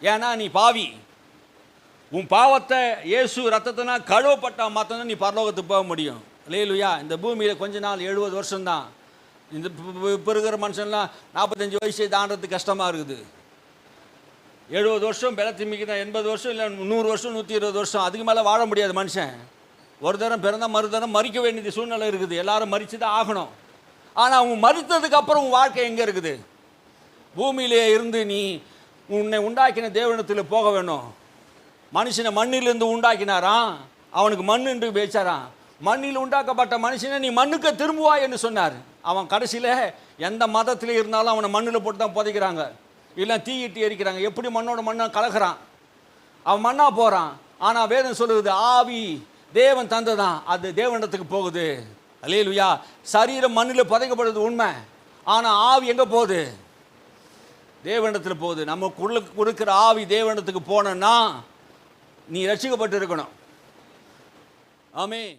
Speaker 1: ஏன்னா நீ பாவி. உன் பாவத்தை இயேசு ரத்தத்தினா கழுவப்பட்டால் மாத்திரம் நீ பரலோகத்துக்கு போக முடியும். அல்லேலூயா. இந்த பூமியில் கொஞ்ச நாள் 70 வருஷம்தான். இந்த இப்போ இருக்கிற மனுஷன்லாம் 45 வயசை தாண்டது கஷ்டமாக இருக்குது. 70 வருஷம் பலத்தி மிக்க 80 வருஷம் இல்லை 100 வருஷம் 120 வருஷம் அதுக்கு மேலே வாழ முடியாது மனுஷன். ஒரு தரம் பிறந்தால் மறுதரம் மறிக்க வேண்டிய சூழ்நிலை இருக்குது. எல்லாரும் மறித்து தான் ஆகணும். ஆனால் அவங்க மறித்ததுக்கு அப்புறம் உன் வாழ்க்கை எங்கே இருக்குது? பூமியிலே இருந்து நீ உன்னை உண்டாக்கின தேவனிடத்தில் போக வேணும். மனுஷனை மண்ணிலிருந்து உண்டாக்கினாராம், அவனுக்கு மண் என்று பேச்சாராம். மண்ணில் உண்டாக்கப்பட்ட மனுஷனை நீ மண்ணுக்கு திரும்புவாய் என்று சொன்னார். அவன் கடைசியில் எந்த மதத்தில் இருந்தாலும் அவனை மண்ணில் போட்டு தான் புதைக்கிறாங்க, இல்லை தீயிட்டு எரிக்கிறாங்க. எப்படி மண்ணோட மண்ணை கலக்கிறான், அவன் மண்ணாக போகிறான். ஆனால் வேதம் சொல்லுது, ஆவி தேவன் தந்ததான், அது தேவனிடத்துக்கு போகுது. அல்லேலூயா. சரீரம் மண்ணில் புதைக்கப்படுறது உண்மை, ஆனால் ஆவி எங்கே போகுது? தேவனிடத்தில் போகுது. நம்ம கொடுக்குற ஆவி தேவனிடத்துக்கு போனோன்னா நீ ரட்சிக்கப்பட்டு இருக்கணும். ஆமென்.